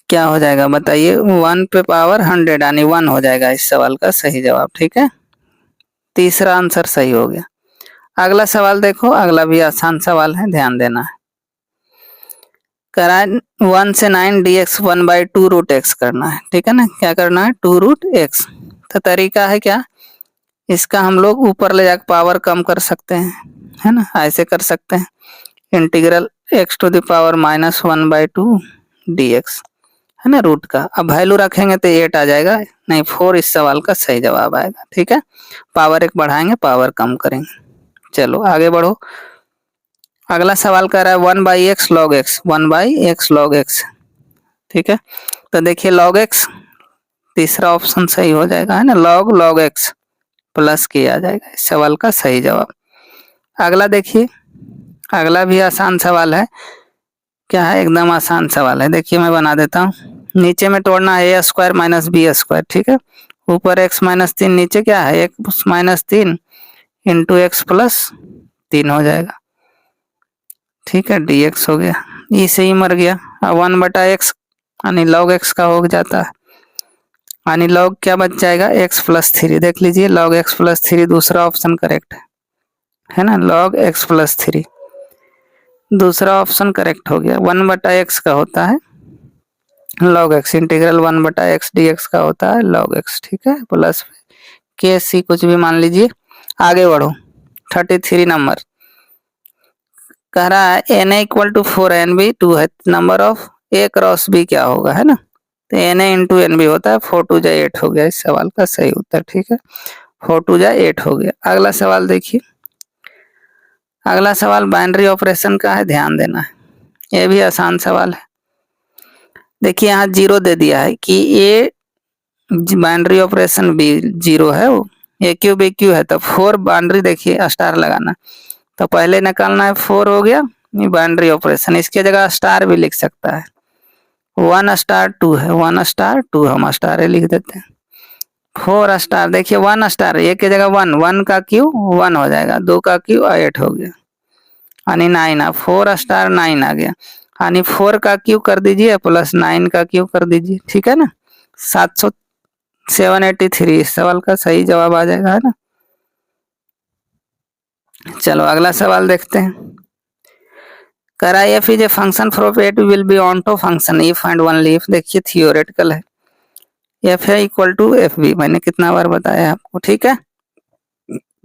क्या हो जाएगा बताइए, 1 पे पावर 100 यानी 1 हो जाएगा इस सवाल का सही जवाब, ठीक है, तीसरा आंसर सही हो गया। अगला सवाल देखो, अगला भी आसान सवाल है, ध्यान देना है। कह रहा है 1 से 9 dx 1/2√x करना है, ठीक है ना, क्या करना है, 2√x। तो तरीका है क्या, इसका हम लोग ऊपर ले जाकर पावर कम कर सकते हैं, है ना, ऐसे कर सकते हैं, इंटीग्रल x⁻ -1/2 dx, है ना, रूट का। अब वैल्यू रखेंगे तो 8 आ जाएगा, नहीं 4 इस सवाल का सही जवाब आएगा, ठीक है, पावर 1 बढ़ाएंगे पावर कम करेंगे। चलो आगे बढ़ो। अगला सवाल कर रहा है 1/x log x, 1/x log x, ठीक है। तो देखिए log x तीसरा ऑप्शन सही हो जाएगा, है ना, log x प्लस किया जाएगा इस सवाल का सही जवाब। अगला देखिए, अगला भी आसान सवाल है। क्या है, एकदम आसान सवाल है। देखिए मैं बना देता हूँ। नीचे में तोड़ना है a² माइनस b², ठीक है। ऊपर x माइनस 3, नीचे क्या है x minus 3 into x plus 3 हो जाएगा, ठीक है। dx हो गया, ई से ही मर गया। अब 1/x यानी log x का हो जाता है, यानी log क्या बच जाएगा x प्लस 3। देख लीजिए log x प्लस 3 दूसरा ऑप्शन करेक्ट है ना, log x प्लस 3 दूसरा ऑप्शन करेक्ट हो गया। 1/x का होता है log x, integral 1/x dx का होता है log x, ठीक है, प्लस के सी कुछ भी मान लीजिए। आगे बढ़ो, 33 नंबर कह रहा है N A equal to 4 N B 2 है, number of A cross B क्या होगा, है ना। तो N A into N B होता है 4 2 जा 8 हो गया इस सवाल का सही उत्तर, ठीक है। 4 2 जा 8 हो गया। अगला सवाल देखिए, अगला सवाल बाइनरी ऑपरेशन का है, ध्यान देना है, ये भी आसान सवाल है। देखिए यहाँ 0 दे दिया है कि ए बाइनरी ऑपरेशन बी 0 है, वो ए क्यू बी क्यू है, तो 4 बाइनरी देखिए स्टार लगाना, तो पहले निकालना है 4 हो गया बाइनरी ऑपरेशन, इसके जगह स्टार भी लिख सकता है। 1 स्टार 2 है, 1 स्टार 2 हम स्टार लिख देते हैं। 4 स्टार देखिए 1 स्टार, एक की जगह 1, 1 का क्यू 1 हो जाएगा, 2 का क्यू 8 हो गया, यानी 9 4 स्टार 9 आ गया, यानी 4 का क्यू कर दीजिए प्लस 9 का क्यू कर दीजिए, ठीक है ना। 783 इस सवाल का सही जवाब आ जाएगा, है ना। चलो अगला सवाल देखते हैं। करा F is a function from A to will be onto function if and only if, देखिए थियोरेटिकल है। F A equal to F B, मैंने कितना बार बताया आपको, ठीक है।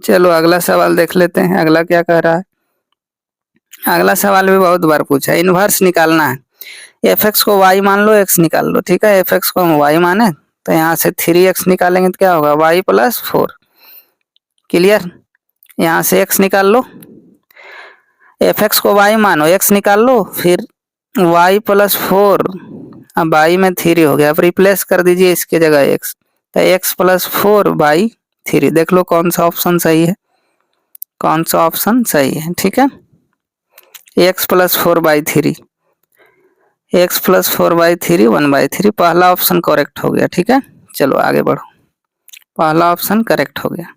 चलो अगला सवाल देख लेते हैं, अगला क्या कह रहा है। अगला सवाल भी बहुत बार पूछा है, इनवर्स निकालना है। एफ एक्स को वाई मान लो, एक्स निकाल लो, ठीक है। एफ एक्स को हम वाई माने तो यहाँ से 3x निकालेंगे तो क्या होगा वाई प्लस 4, क्लियर। यहाँ से x निकाल लो, एफ एक्स को y मानो, x निकाल लो, फिर y प्लस 4, अब y में 3 हो गया, अब रिप्लेस कर दीजिए इसके जगह x, तो x प्लस 4 बाई 3, देख लो कौन सा ऑप्शन सही है, कौन सा ऑप्शन सही है, ठीक है। x plus 4 by 3, x plus 4 by 3 1/3, पहला ऑप्शन करेक्ट हो गया, ठीक है। चलो आगे बढ़ो, पहला ऑप्शन करेक्ट हो गया।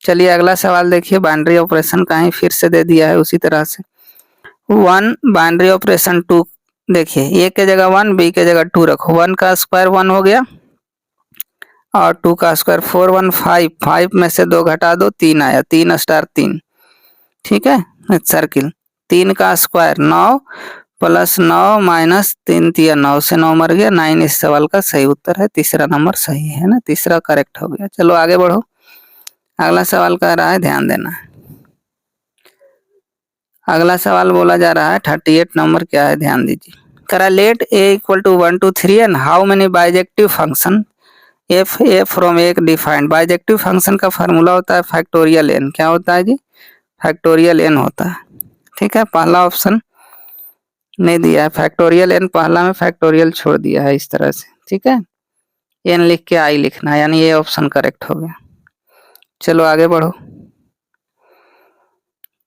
चलिए अगला सवाल देखिए, बाइनरी ऑपरेशन का ही फिर से दे दिया है उसी तरह से। 1 बाइनरी ऑपरेशन 2, देखिए ए के जगह 1 बी के जगह 2 रखो, 1 का स्क्वायर 1 हो गया और 2 का स्क्वायर 4 1 5, 5 में से 2 घटा दो 3 आया, 3 स्टार 3, ठीक है। सर्किल 3 का स्क्वायर 9 प्लस 9 माइनस 3 3 9 से 9 मर गया, 9 इस सवाल का सही उत्तर है, तीसरा नंबर सही है ना, तीसरा करेक्ट हो गया। चलो आगे बढ़ो, अगला सवाल कह रहा है ध्यान देना है। अगला सवाल बोला जा रहा है 38 नंबर क्या है, ध्यान दीजिए। करा let A equal to 1 2 3 and how many bijective function F A from एक डिफाइंड। बाइजेक्टिव फंक्शन का फार्मूला होता है फैक्टोरियल एन, क्या होता है जी, फैक्टोरियल एन होता है, ठीक है। पहला ऑप्शन नहीं दिया है फैक्टोरियल एन, पहला में फैक्टोरियल छोड़ दिया है इस तरह से, ठीक है। एन लिख के आई लिखना है, यानी ये ऑप्शन करेक्ट हो गया। चलो आगे बढ़ो,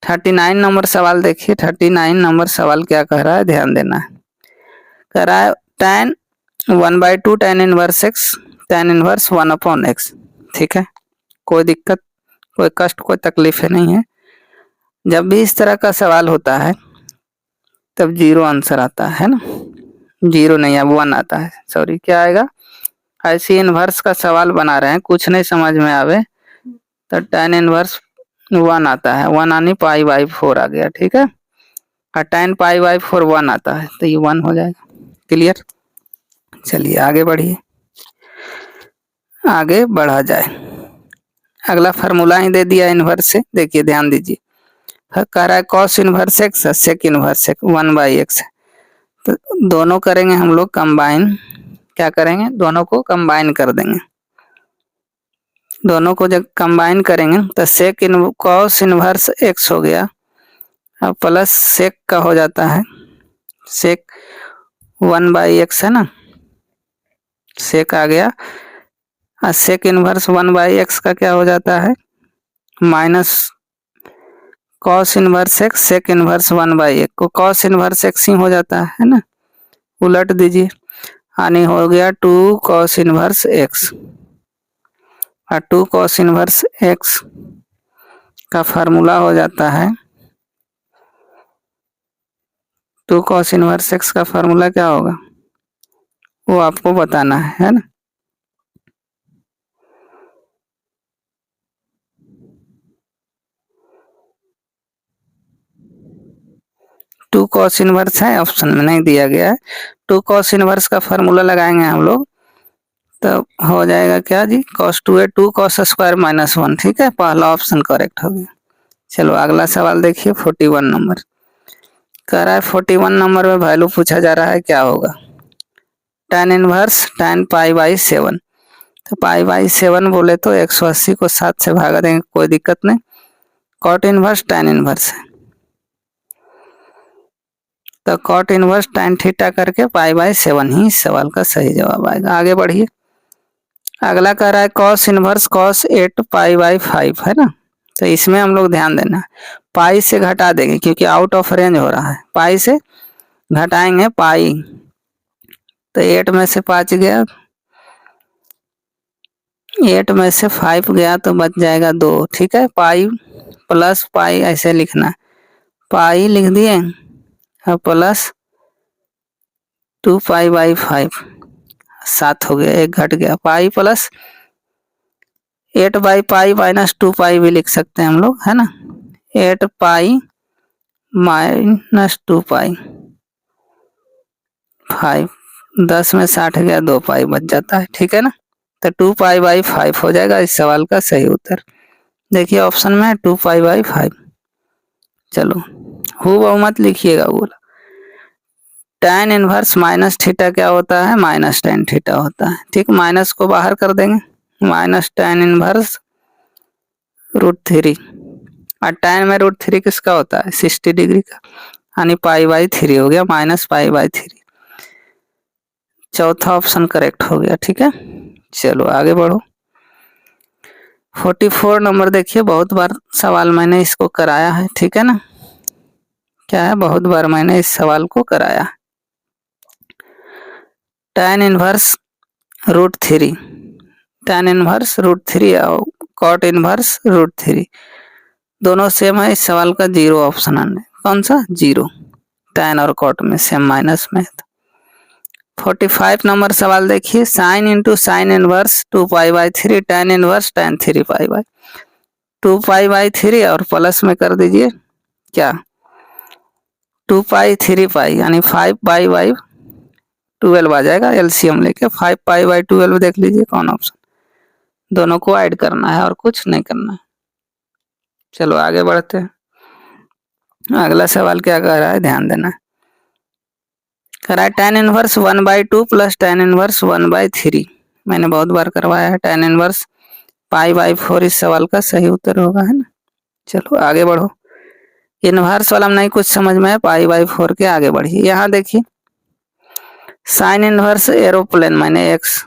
39 नंबर सवाल देखिए। 39 नंबर सवाल क्या कह रहा है, ध्यान देना है। कह रहा है tan 1/2 tan inverse x tan inverse 1/x, ठीक है। कोई दिक्कत, कोई कष्ट, कोई तकलीफ नहीं है। जब भी इस तरह का सवाल होता है तब 0 आंसर आता है ना, 0 नहीं अब 1 आता है, सॉरी क्या आएगा। ऐसी इनवर्स का सवाल बना रहे हैं, कुछ नहीं समझ में आवे तो tan इनवर्स 1 आता है, 1 आनी π/4 आ गया, ठीक है। और tan π/4 1 आता है तो ये 1 हो जाएगा, क्लियर। चलिए आगे बढ़िए, आगे बढ़ा जाए। अगला फार्मूला ही दे दिया इनवर्स से, देखिए ध्यान दीजिए। कह रहा है cos inverse x sec inverse x 1/x, तो दोनों करेंगे हम लोग कंबाइन, क्या करेंगे दोनों को कंबाइन कर देंगे। दोनों को जब कंबाइन करेंगे तो सेक इन cos इनवर्स x हो गया अब प्लस सेक का हो जाता है, सेक 1/x है ना, सेक आ गया। और सेक इनवर्स 1/x का क्या हो जाता है, minus cos inverse X sec inverse 1/x को कॉस इनवर्स एक्स ही हो जाता है ना, उलट दीजिए, यानी हो गया 2 कॉस इनवर्स एक्स। और 2 कॉस इनवर्स एक्स का फार्मूला हो जाता है, 2 कॉस इनवर्स एक्स का फार्मूला क्या होगा वो आपको बताना है ना। 2 कॉस इनवर्स है, ऑप्शन में नहीं दिया गया है। 2 कॉस इनवर्स का फार्मूला लगाएंगे हम लोग, तो हो जाएगा क्या जी, cos 2 है 2 cos स्क्वायर -1। ठीक है, पहला ऑप्शन करेक्ट हो गया। चलो अगला सवाल देखिए 41 नंबर कह रहा है। 41 नंबर में वैल्यू पूछा जा रहा है, क्या होगा, tan इनवर्स tan π/7। तो π/7 बोले तो 180 को 7 से भागा देंगे, कोई दिक्कत नहीं। cot इनवर्स tan इनवर्स है, तो cot इनवर्स tan थीटा करके π/7 ही इस सवाल का सही जवाब आएगा। आगे बढ़िए, अगला कह रहा है cos इनवर्स cos 8 π/5 है ना। तो इसमें हम लोग ध्यान देना, पाई से घटा देंगे क्योंकि आउट ऑफ रेंज हो रहा है, पाई से घटाएंगे पाई, तो 8 में से 5 गया, 8 में से 5 गया तो बच जाएगा 2। ठीक है, पाई प्लस पाई ऐसे लिखना, पाई लिख दिए और प्लस 2π/5, 7 हो गया, 1 घट गया, पाई प्लस 8/पाई माइनस 2π भी लिख सकते हैं हम लोग है ना, 8π माइनस 2π, 5 10 में 60 गया, 2π बच जाता है। ठीक है ना, तो 2π/5 हो जाएगा इस सवाल का सही उत्तर। देखिए ऑप्शन में 2π/5। चलो हु बहुमत लिखिएगा, बोला tan इनवर्स माइनस थीटा क्या होता है, माइनस tan थीटा होता है। ठीक, माइनस को बाहर कर देंगे, माइनस tan इनवर्स √3, और tan में √3 किसका होता है, 60 डिग्री का, यानी π/3 हो गया, माइनस π/3। चौथा ऑप्शन करेक्ट हो गया। ठीक है, चलो आगे बढ़ो। 44 नंबर देखिए, बहुत बार सवाल मैंने इसको कराया है। ठीक है ना, क्या है, बहुत बार मैंने इस सवाल को कराया। tan इनवर्स √3, tan इनवर्स √3 और cot इनवर्स √3 दोनों सेम है, इस सवाल का 0 ऑप्शन है। कौन सा 0, tan और cot में सेम माइनस में। 45 नंबर सवाल देखिए, sine into sine inverse 2π/3 tan inverse tan 3π/, 2π/3 और प्लस में कर दीजिए क्या, 2π 3π यानी 5π/12 आ जाएगा, एलसीएम लेके 5π/12 देख लीजिए कौन ऑप्शन, दोनों को ऐड करना है और कुछ नहीं करना है। चलो आगे बढ़ते हैं, अगला सवाल क्या कह रहा है, ध्यान देना। कह रहा है tan inverse 1/2 plus tan inverse 1/3, मैंने बहुत बार करवाया है। tan इनवर्स π/4 इस सवाल का सही उत्तर होगा, है ना। चलो आगे बढ़ो, इनवर्स वाला नहीं कुछ समझ में है, π/4 के आगे बढ़िए। यहाँ देखिए साइन इनवर्स एरोप्लेन मैंने x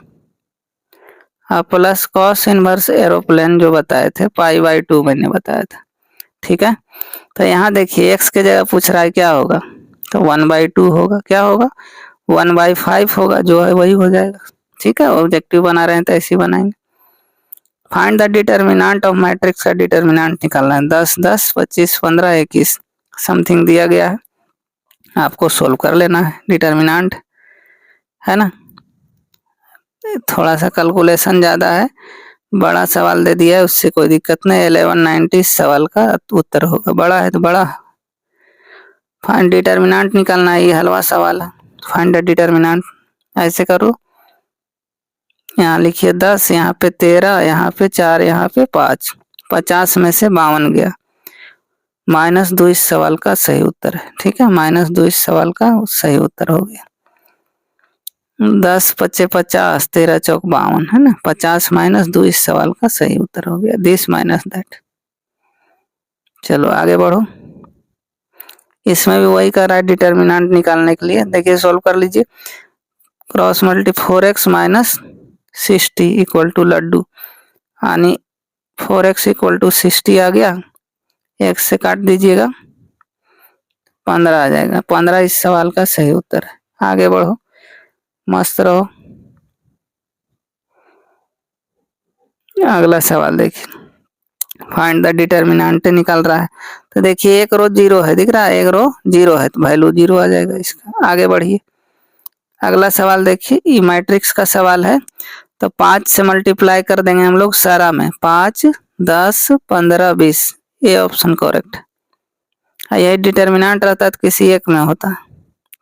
plus cos inverse aeroplane जो बताए थे π/2 मैंने बताया था। ठीक है, तो यहाँ देखिए x के जगह पूछ रहा है क्या होगा, तो 1/2 होगा, क्या होगा 1/5 होगा, जो है वही हो जाएगा। ठीक है, ऑब्जेक्टिव बना रहे हैं तो ऐसे ही बनाएंगे। Find the determinant of matrix का डिटर्मिनेंट निकालना है, 10 10 25 15 21 समथिंग दिया गया है, आपको सोल्व कर लेना है डिटर्मिनेंट, है ना। थोड़ा सा कैलकुलेशन ज़्यादा है, बड़ा सवाल दे दिया है, उससे कोई दिक्कत नहीं। 1190 सवाल का उत्तर होगा, बड़ा है तो बड़ा। फाइंड डिटर्मिनेंट निकालना है, ये हलवा सवाल है। फाइंड द डिटर्मिनेंट ऐसे करो, यहाँ लिखिए 10, यहाँ पे 13, यहाँ पे 4, यहाँ पे 5, 50 में से 52 गया, -2 इस सवाल का सही उत्तर है। ठीक है, -2 इस सवाल का सही उत्तर हो गया। 10 पच्चे 50, 13 चौक 52 है ना, 50 -2 इस सवाल का सही उत्तर हो गया, दिस माइनस दैट। चलो आगे बढ़ो, इसमें भी वही कर रहा है डिटर्मिनेंट निकालने के लिए। देखिए सॉल्व कर लीजिए। Cross multi 4x minus 60 equal to लड्डू, यानी 4x इक्वल टू 60 आ गया, x से काट दीजिएगा 15 आ जाएगा। 15 इस सवाल का सही उत्तर है। आगे बढ़ो, मस्त रहो। अगला सवाल देखिए, फाइंड द डिटर्मिनेंट निकल रहा है। तो देखिए एक रो जीरो है, दिख रहा है, एक रो जीरो है तो वैल्यू जीरो आ जाएगा इसका। आगे बढ़िए, अगला सवाल देखिए, ई मैट्रिक्स का सवाल है। तो 5 से मल्टीप्लाई कर देंगे हम लोग सारा में, 5, 10, 15, 20, ये ऑप्शन करेक्ट है। यही डिटर्मिनेंट रहता तो किसी एक में होता।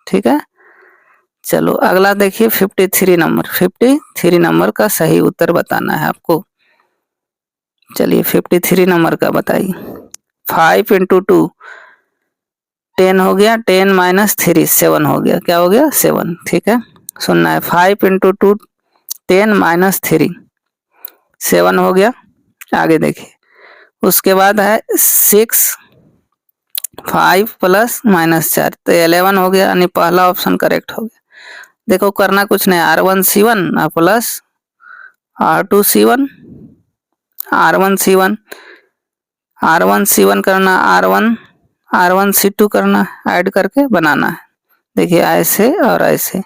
ठीक है, चलो अगला देखिए 53 नंबर। 53 नंबर का सही उत्तर बताना है आपको। चलिए 53 नंबर का बताइए। 5 इंटू 2 10 हो गया, 10 माइनस 3 7 हो गया। क्या हो गया? 7। ठीक है, सुनना है। 5 इंटू 2 10 माइनस 3 7 हो गया। आगे देखिए, उसके बाद है 6 5 प्लस माइनस 4 तो 11 हो गया, यानी पहला ऑप्शन करेक्ट हो गया। देखो करना कुछ नहीं, R1C1 plus R2C1 R1C1 R1C1 करना, R1C2 करना, ऐड करके बनाना है। देखिए ऐसे और ऐसे,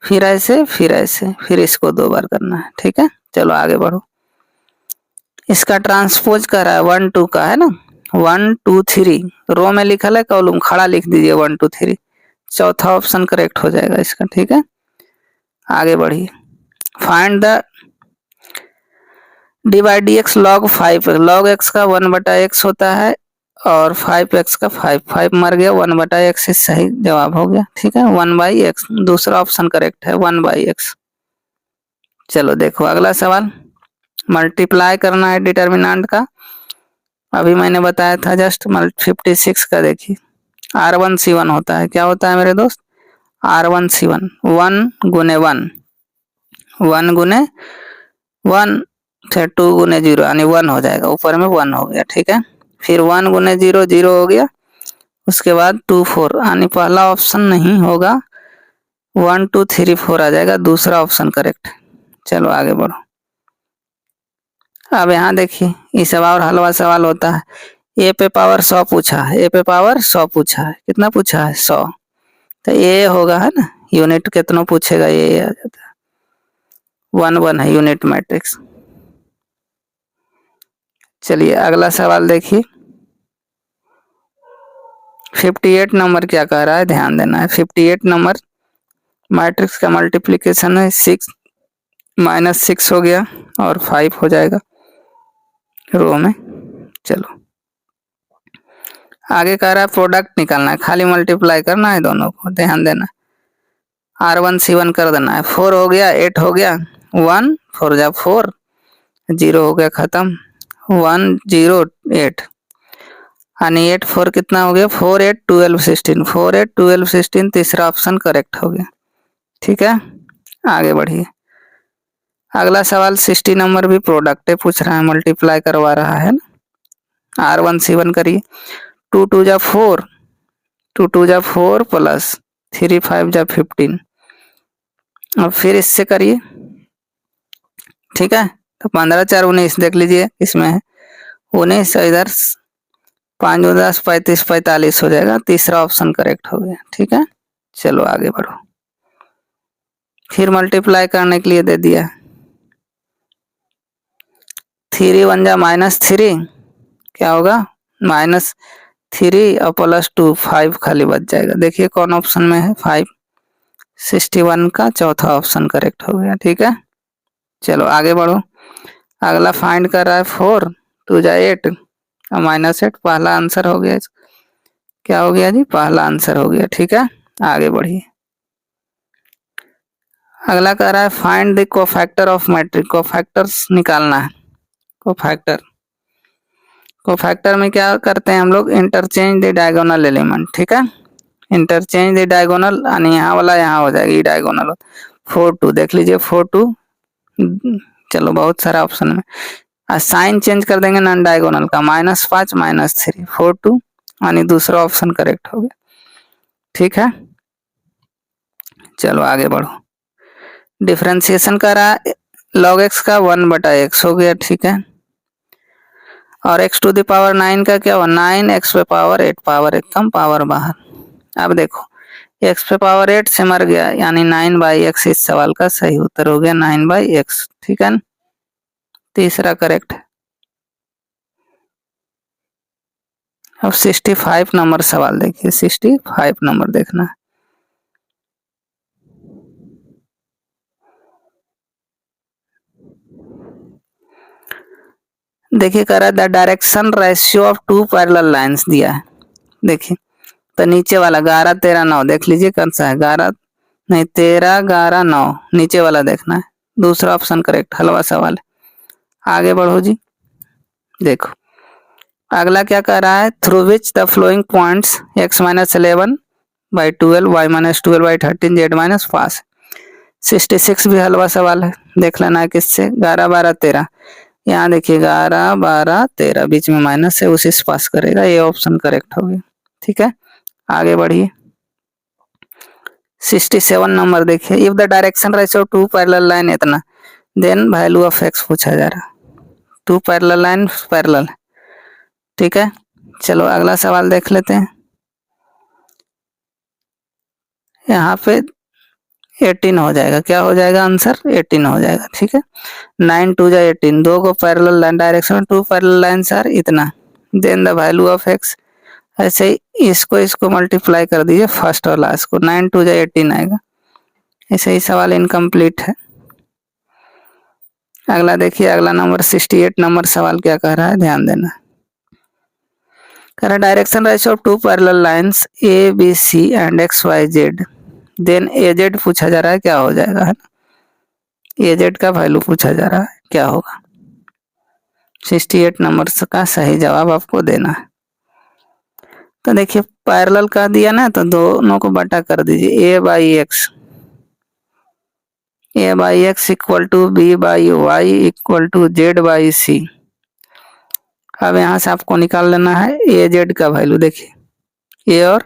फिर ऐसे, फिर ऐसे, फिर इसको 2 बार करना है। ठीक है, चलो आगे बढ़ो। इसका ट्रांसपोज कर रहा है 1 2 का, है ना। 1 2 3 रो में लिखा है, कॉलम खड़ा लिख दीजिए 1 2 3, चौथा ऑप्शन करेक्ट हो जाएगा इसका। ठीक है, आगे बढ़िए। Find the divide x log 5, log x का 1/x होता है और 5x का 5 मर गया, 1/x सही जवाब हो गया। ठीक है, 1/x दूसरा ऑप्शन करेक्ट है, 1/x। चलो देखो अगला सवाल, मल्टीप्लाई करना है डिटर्मिनेंट का। अभी मैंने बताया था जस्ट 56 का। देखिए R1C1 होता है, क्या होता है मेरे दोस्त? R1C1 1 गुने 1, 1 गुने 1 फिर 2 गुने 0, यानी 1 हो जाएगा, ऊपर में 1 हो गया। ठीक है, फिर 1 गुने 0 0 हो गया, उसके बाद 2 4, यानी पहला ऑप्शन नहीं होगा, 1 2 3 4 आ जाएगा, दूसरा ऑप्शन करेक्ट। चलो आगे बढ़ो। अब यहाँ देखिए, इस और हलवा सवाल होता है। ए पे पावर 100 पूछा है, ए पे पावर 100 पूछा है, कितना पूछा है? 100। तो ये होगा, है ना, यूनिट कितना पूछेगा, ये आ जाता है 1 1 है यूनिट मैट्रिक्स। चलिए अगला सवाल देखिए, 58 नंबर क्या कह रहा है, ध्यान देना है। 58 नंबर मैट्रिक्स का मल्टीप्लिकेशन है, 6 माइनस 6 हो गया और 5 हो जाएगा रो में। चलो आगे कह रहा है प्रोडक्ट निकालना है, खाली मल्टीप्लाई करना है दोनों को, ध्यान देना। R1C1 कर देना है, 4 हो गया, 8 हो गया, 1 4 जा 4, 0 हो गया खत्म, 1 0 8, यानी 8 4 कितना हो गया? 4 8 12 16, 4 8 12 16, तीसरा ऑप्शन करेक्ट हो गया। ठीक है, आगे बढ़िए। अगला सवाल 60 नंबर भी प्रोडक्ट है पूछ रहा है, मल्टीप्लाई करवा रहा है ना। R1C1 करिए, 2 2 जा 4, 2 2 जा 4 प्लस 3 5 जा 15, अब फिर इससे करिए। ठीक है, तो 15 4 19 देख लीजिए, इसमें है 19, इधर 5 10 35 45 हो जाएगा, तीसरा ऑप्शन करेक्ट हो गया। ठीक है, चलो आगे बढ़ो। फिर मल्टीप्लाई करने के लिए दे दिया, 3 1 जा -3, क्या होगा? -3 और +2 5 खाली बच जाएगा। देखिए कौन ऑप्शन में है? 5, 61 का चौथा ऑप्शन करेक्ट हो गया। ठीक है, चलो आगे बढ़ो। अगला फाइंड कर रहा है 4 2 जा 8 और -8, पहला आंसर हो गया। क्या हो गया जी? पहला आंसर हो गया। ठीक है, आगे बढ़िए। अगला कह रहा है find the cofactor of matrix, cofactors निकालना है। कोफैक्टर में क्या करते हैं हम लोग? Interchange the diagonal element. ठीक है, इंटरचेंज द डायगोनल, यानी यहाँ वाला यहाँ हो जाएगी डायगोनल। 4 2 देख लीजिए, 4 2, चलो बहुत सारा ऑप्शन में साइन चेंज कर देंगे नॉन डायगोनल का, -5 -3 4 2, यानी दूसरा ऑप्शन करेक्ट हो गया। ठीक है, चलो आगे बढ़ो। डिफरेंशिएशन करा log x का 1/x हो गया, ठीक है। और x टू द पावर 9 का क्या हुआ, 9x पे पावर 8, पावर एकदम पावर बाहर। अब देखो x पे पावर 8 से मर गया, यानी 9/x इस सवाल का सही उत्तर हो गया 9/x, ठीक है। तीसरा करेक्ट। अब 65 नंबर सवाल देखिए, 65 नंबर देखना। देखिए कह रहा है the direction ratio of two parallel lines दिया है। देखिए तो नीचे वाला 11 13 9 देख लीजिए कौन सा है, 11 नहीं 13 11 9, नीचे वाला देखना है। दूसरा ऑप्शन करेक्ट, हलवा सवाल है। आगे बढ़ो जी। देखो अगला क्या कह रहा है, through which the flowing points x-11/12 y-12/13 z-5। 66 भी हलवा सवाल है, देख लेना है किससे, 11 12 13। यहाँ देखिए 11 12 13 बीच में माइनस है, उसी से पास करेगा, ये ऑप्शन करेक्ट हो गया, ठीक है। आगे बढ़िए। 67 नंबर देखिए, if the direction ratio two parallel line इतना देन वैल्यू ऑफ x पूछा जा रहा। टू पैरेलल लाइन पैरेलल, ठीक है। चलो अगला सवाल देख लेते हैं। यहाँ पे 18 हो जाएगा, क्या हो जाएगा आंसर, 18 हो जाएगा, ठीक है। 9 2 जा 18, दो को parallel line direction to parallel line sir इतना, then the value of x। ऐसे ही इसको मल्टीप्लाई कर दीजिए फर्स्ट और लास्ट को, 9 2 जा 18 आएगा। ऐसे ही सवाल इनकम्प्लीट है। अगला देखिए, अगला नंबर 68 नंबर सवाल क्या कह रहा है, ध्यान देना। कह रहा है direction ratio of two parallel lines A B C and X Y Z, then A Z पूछा जा रहा है, क्या हो जाएगा, है ए जेड का वैल्यू पूछा जा रहा है, क्या होगा। 68 नंबर का सही जवाब आपको देना है। तो देखिए पैरेलल का दिया ना, तो दोनों को बटा कर दीजिए, a/x equal to b/y equal to z/c। अब यहाँ से आपको निकाल लेना है ए जेड का वैल्यू, देखिए ए और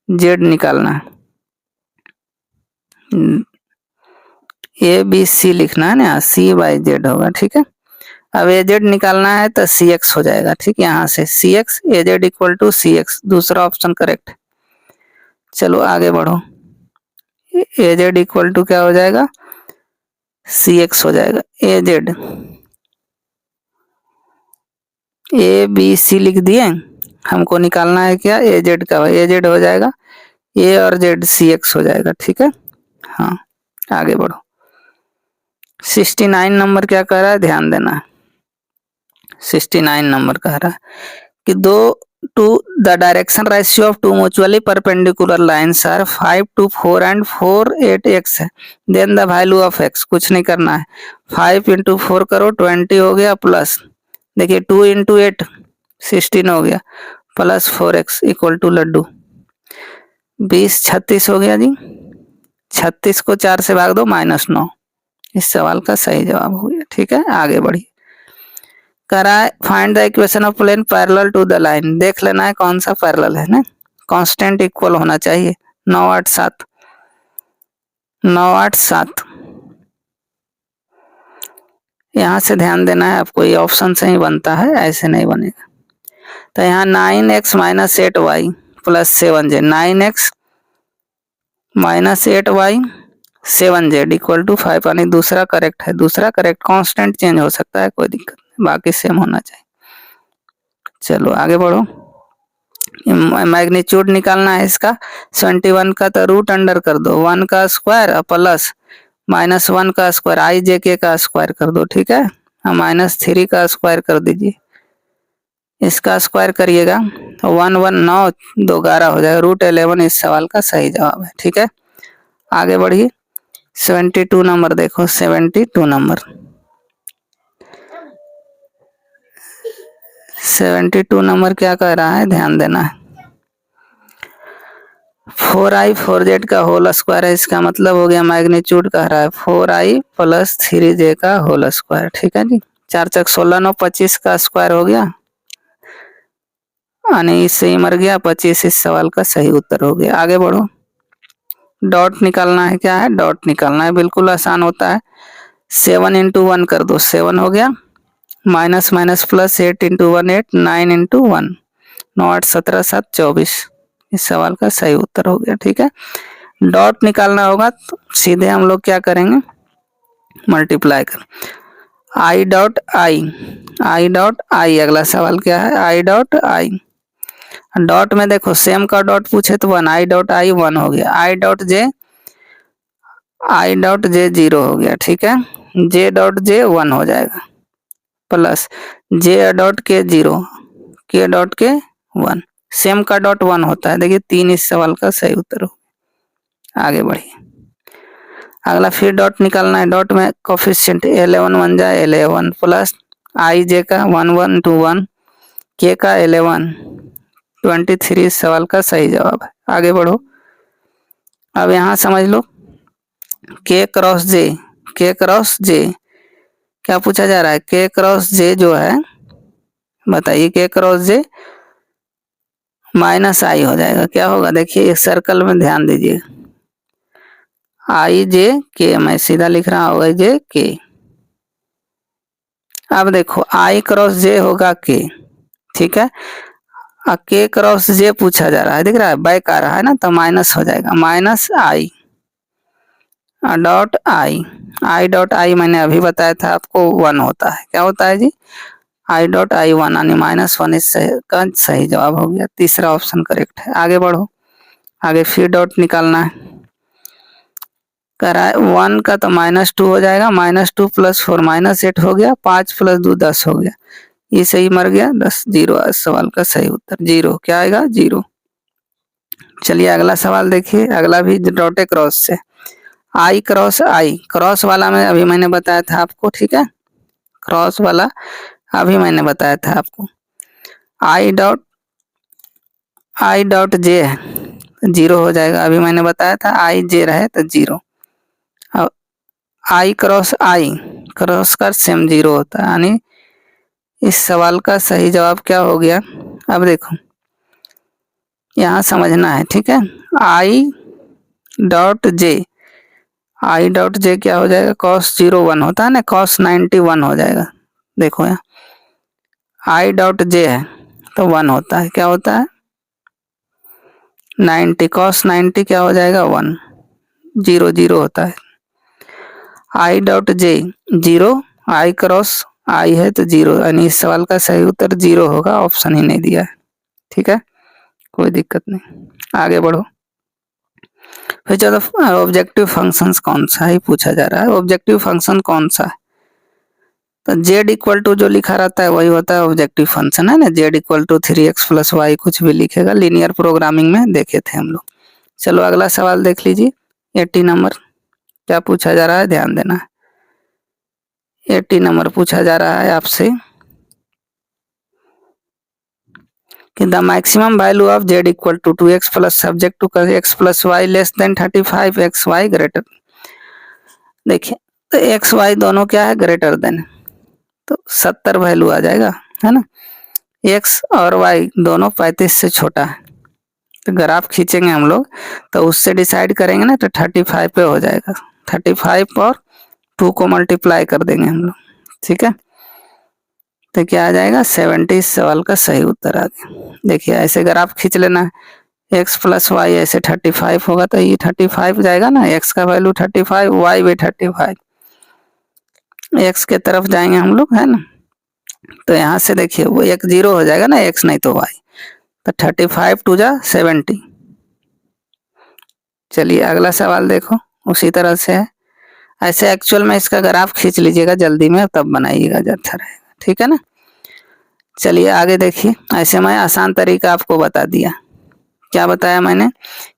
जेड निकालना है, ए बी सी लिखना है ना, c/z होगा, ठीक है। अब ए जेड निकालना है तो सी एक्स हो जाएगा, ठीक है। यहाँ से C X A Z equal to C X, दूसरा ऑप्शन करेक्ट। चलो आगे बढ़ो। ए जेड इक्वल टू क्या हो जाएगा, सी एक्स हो जाएगा। ए जेड ए बी सी लिख दिए, हमको निकालना है क्या, ए जेड का, ए जेड हो जाएगा ए और जेड सी एक्स हो जाएगा, ठीक है। हाँ आगे बढ़ो। 69 नंबर क्या कह रहा है, ध्यान देना है। 69 नंबर कह रहा है कि दो to the direction ratio of two mutually perpendicular lines are 5 to 4 and 4 8 x है, then the value of x, कुछ नहीं करना है, 5 into 4 करो 20 हो गया, प्लस देखिए 2 into 8 16 हो गया, plus 4x equal to Laddu 20 36 हो गया जी। 36 को 4 से भाग दो -9, इस सवाल का सही जवाब हो गया, ठीक है। आगे बढ़िए। करा है find the equation of plane parallel to the line, देख लेना है कौन सा पैरेलल है ना, कांस्टेंट इक्वल होना चाहिए। 9 8 7 9 8 7, यहाँ से ध्यान देना है आपको, ये ऑप्शन से ही बनता है, ऐसे नहीं बनेगा। तो यहाँ 9x - 8y plus 7z, 9x - 8y 7z equal to 5, यानी दूसरा करेक्ट है। दूसरा करेक्ट, कांस्टेंट चेंज हो सकता है, कोई दिक्कत नहीं, बाकी सेम होना चाहिए। चलो आगे बढ़ो। मैग्नीट्यूड निकालना है इसका, 71 का तो रूट अंडर कर दो, 1 का स्क्वायर प्लस -1 का स्क्वायर, आई जे के का स्क्वायर कर दो, ठीक है। -3 का स्क्वायर कर दीजिए, इसका स्क्वायर करिएगा तो 1 1 9 2 11 हो जाएगा, √11 इस सवाल का सही जवाब है, ठीक है। आगे बढ़िए। 72 नंबर देखो, 72 नंबर 72 नंबर क्या कह रहा है, ध्यान देना है। 4i 4z का होल स्क्वायर है, इसका मतलब हो गया मैग्नीट्यूड कह रहा है 4i + 3j का होल स्क्वायर, ठीक है जी। 4 × 16 9 25 का स्क्वायर हो गया, यानी इससे ही मर गया। 25 इस सवाल का सही उत्तर हो गया। आगे बढ़ो। डॉट निकालना है। क्या है? डॉट निकालना है। बिल्कुल आसान होता है। 7 इंटू 1 कर दो, 7 हो गया। Minus minus plus 8 into 1 8, 9 into 1 9 8 17 7 24। इस सवाल का सही उत्तर हो गया। ठीक है, डॉट निकालना होगा तो सीधे हम लोग क्या करेंगे, मल्टीप्लाई कर I dot I, I dot I. अगला सवाल क्या है? I dot I. डॉट में देखो सेम का डॉट पूछे तो 1, आई डॉट आई 1 हो गया। I dot J, I dot J 0 हो गया। ठीक है, जे डॉट जे 1 हो जाएगा, प्लस जे डॉट के 0, के डॉट के 1। सेम का डॉट 1 होता है। देखिए 3 इस सवाल का सही उत्तर हो। आगे बढ़िए। अगला फिर डॉट निकालना है। डॉट में कोफिशिएंट 11 1 जाए 11 प्लस आई जे का 1 1 2 1, के का 11 23 इस सवाल का सही जवाब है। आगे बढ़ो। अब यहाँ समझ लो के क्रॉस जे, के क्रॉस जे क्या पूछा जा रहा है? के क्रॉस जे जो है, बताइए के क्रॉस जे माइनस आई हो जाएगा। क्या होगा? देखिए एक सर्कल में ध्यान दीजिए, आई जे के, मैं सीधा लिख रहा हूँ आई जे के। अब देखो आई क्रॉस जे होगा के, ठीक है, के क्रॉस जे पूछा जा रहा है, दिख रहा है बैक आ रहा है ना, तो माइनस हो जाएगा, minus I dot I. I dot I मैंने अभी बताया था आपको 1 होता है। क्या होता है जी? आई डॉट आई 1 यानी -1 इसका सही जवाब हो गया। तीसरा ऑप्शन करेक्ट है। आगे बढ़ो। आगे फिर डॉट निकालना है। करा 1 का तो -2 हो जाएगा, -2 + 4 -8 हो गया, 5 + 2 10 हो गया। ये सही मर गया 10, 0 इस सवाल का सही उत्तर 0। क्या आएगा? 0। चलिए अगला सवाल देखिए। अगला भी डॉट क्रॉस से, आई क्रॉस आई। क्रॉस वाला में अभी मैंने बताया था आपको, ठीक है, क्रॉस वाला अभी मैंने बताया था आपको। आई डॉट जे है, 0 हो जाएगा। अभी मैंने बताया था आई जे रहे तो 0। अब आई क्रॉस आई, क्रॉस का सेम 0 होता है, यानी इस सवाल का सही जवाब क्या हो गया? अब देखो यहाँ समझना है, ठीक है। I dot J, I dot J क्या हो जाएगा? cos 0 1 होता है ना, cos 90 1 हो जाएगा। देखो यहाँ आई डॉट जे है तो 1 होता है। क्या होता है? 90, cos 90 क्या हो जाएगा? 1, 0 0 होता है। I dot J 0, I cross आई है तो 0, यानी इस सवाल का सही उत्तर 0 होगा। ऑप्शन ही नहीं दिया है। ठीक है, कोई दिक्कत नहीं। आगे बढ़ो। फिर चलो ऑब्जेक्टिव फंक्शंस कौन सा है पूछा जा रहा है। ऑब्जेक्टिव फंक्शन कौन सा है? तो जेड इक्वल टू जो लिखा रहता है वही होता है ऑब्जेक्टिव फंक्शन, है ना। Z equal to 3x + y कुछ भी लिखेगा, लीनियर प्रोग्रामिंग में देखे थे हम लोग। चलो अगला सवाल देख लीजिए। 80 नंबर क्या पूछा जा रहा है, ध्यान देना है। 80 नंबर पूछा जा रहा है आपसे कि the maximum value of Z equal to 2x plus subject to x + y less than 35 xy greater. देखिए तो एक्स वाई दोनों क्या है? ग्रेटर देन, तो 70 वैल्यू आ जाएगा, है ना। एक्स और वाई दोनों 35 से छोटा है, तो ग्राफ खींचेंगे हम लोग तो उससे डिसाइड करेंगे ना, तो 35 पे हो जाएगा। 35 और 2 को मल्टीप्लाई कर देंगे हम लोग, ठीक है, तो क्या आ जाएगा? 70 इस सवाल का सही उत्तर आ गया। देखिए ऐसे ग्राफ खींच लेना है, x + y ऐसे 35 होगा तो ये 35 जाएगा ना, x का वैल्यू 35, y भी 35, x के तरफ जाएंगे हम लोग, है ना। तो यहाँ से देखिए वो एक 0 हो जाएगा ना, x नहीं तो y, तो 35 2 जा 70। चलिए अगला सवाल देखो, उसी तरह से है। ऐसे एक्चुअल में इसका ग्राफ खींच लीजिएगा जल्दी में, तब बनाइएगा, अच्छा रहेगा, ठीक है ना। चलिए आगे देखिए। ऐसे मैं आसान तरीका आपको बता दिया। क्या बताया मैंने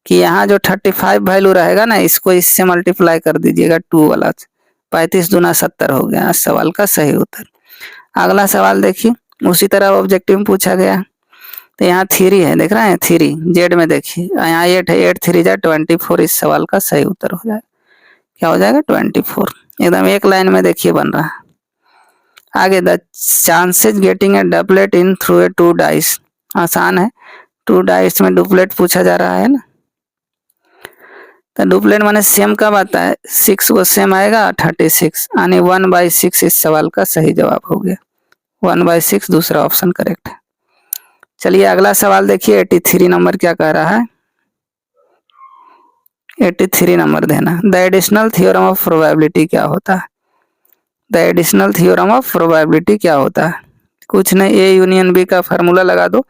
कि यहाँ जो 35 वैल्यू रहेगा ना, इसको इससे मल्टीप्लाई कर दीजिएगा 2 वाला, 35 दूना 70 हो गया। इस सवाल का सही उत्तर। अगला सवाल देखिए, उसी तरह ऑब्जेक्टिव में पूछा गया। तो यहाँ 3 है, देख रहे हैं 3 जेड में, देखिए यहाँ 8 है, 8 3 जा 24 इस सवाल का सही उत्तर हो जाएगा। क्या हो जाएगा? 24। एकदम एक लाइन में देखिए बन रहा है। आगे the chances getting a doublet in through a 2 dice आसान है। 2 डाइस में डुप्लेट पूछा जा रहा है ना, तो डुप्लेट माने सेम कब आता है, 6 को सेम आएगा 36, यानी 1/6 इस सवाल का सही जवाब हो गया। 1/6 दूसरा ऑप्शन करेक्ट है। चलिए अगला सवाल देखिए, 83 नंबर क्या कह रहा है। 83 नंबर देना, the additional theorem of probability क्या होता है। The additional theorem of probability क्या होता है, कुछ नहीं, ए यूनियन बी का फार्मूला लगा दो,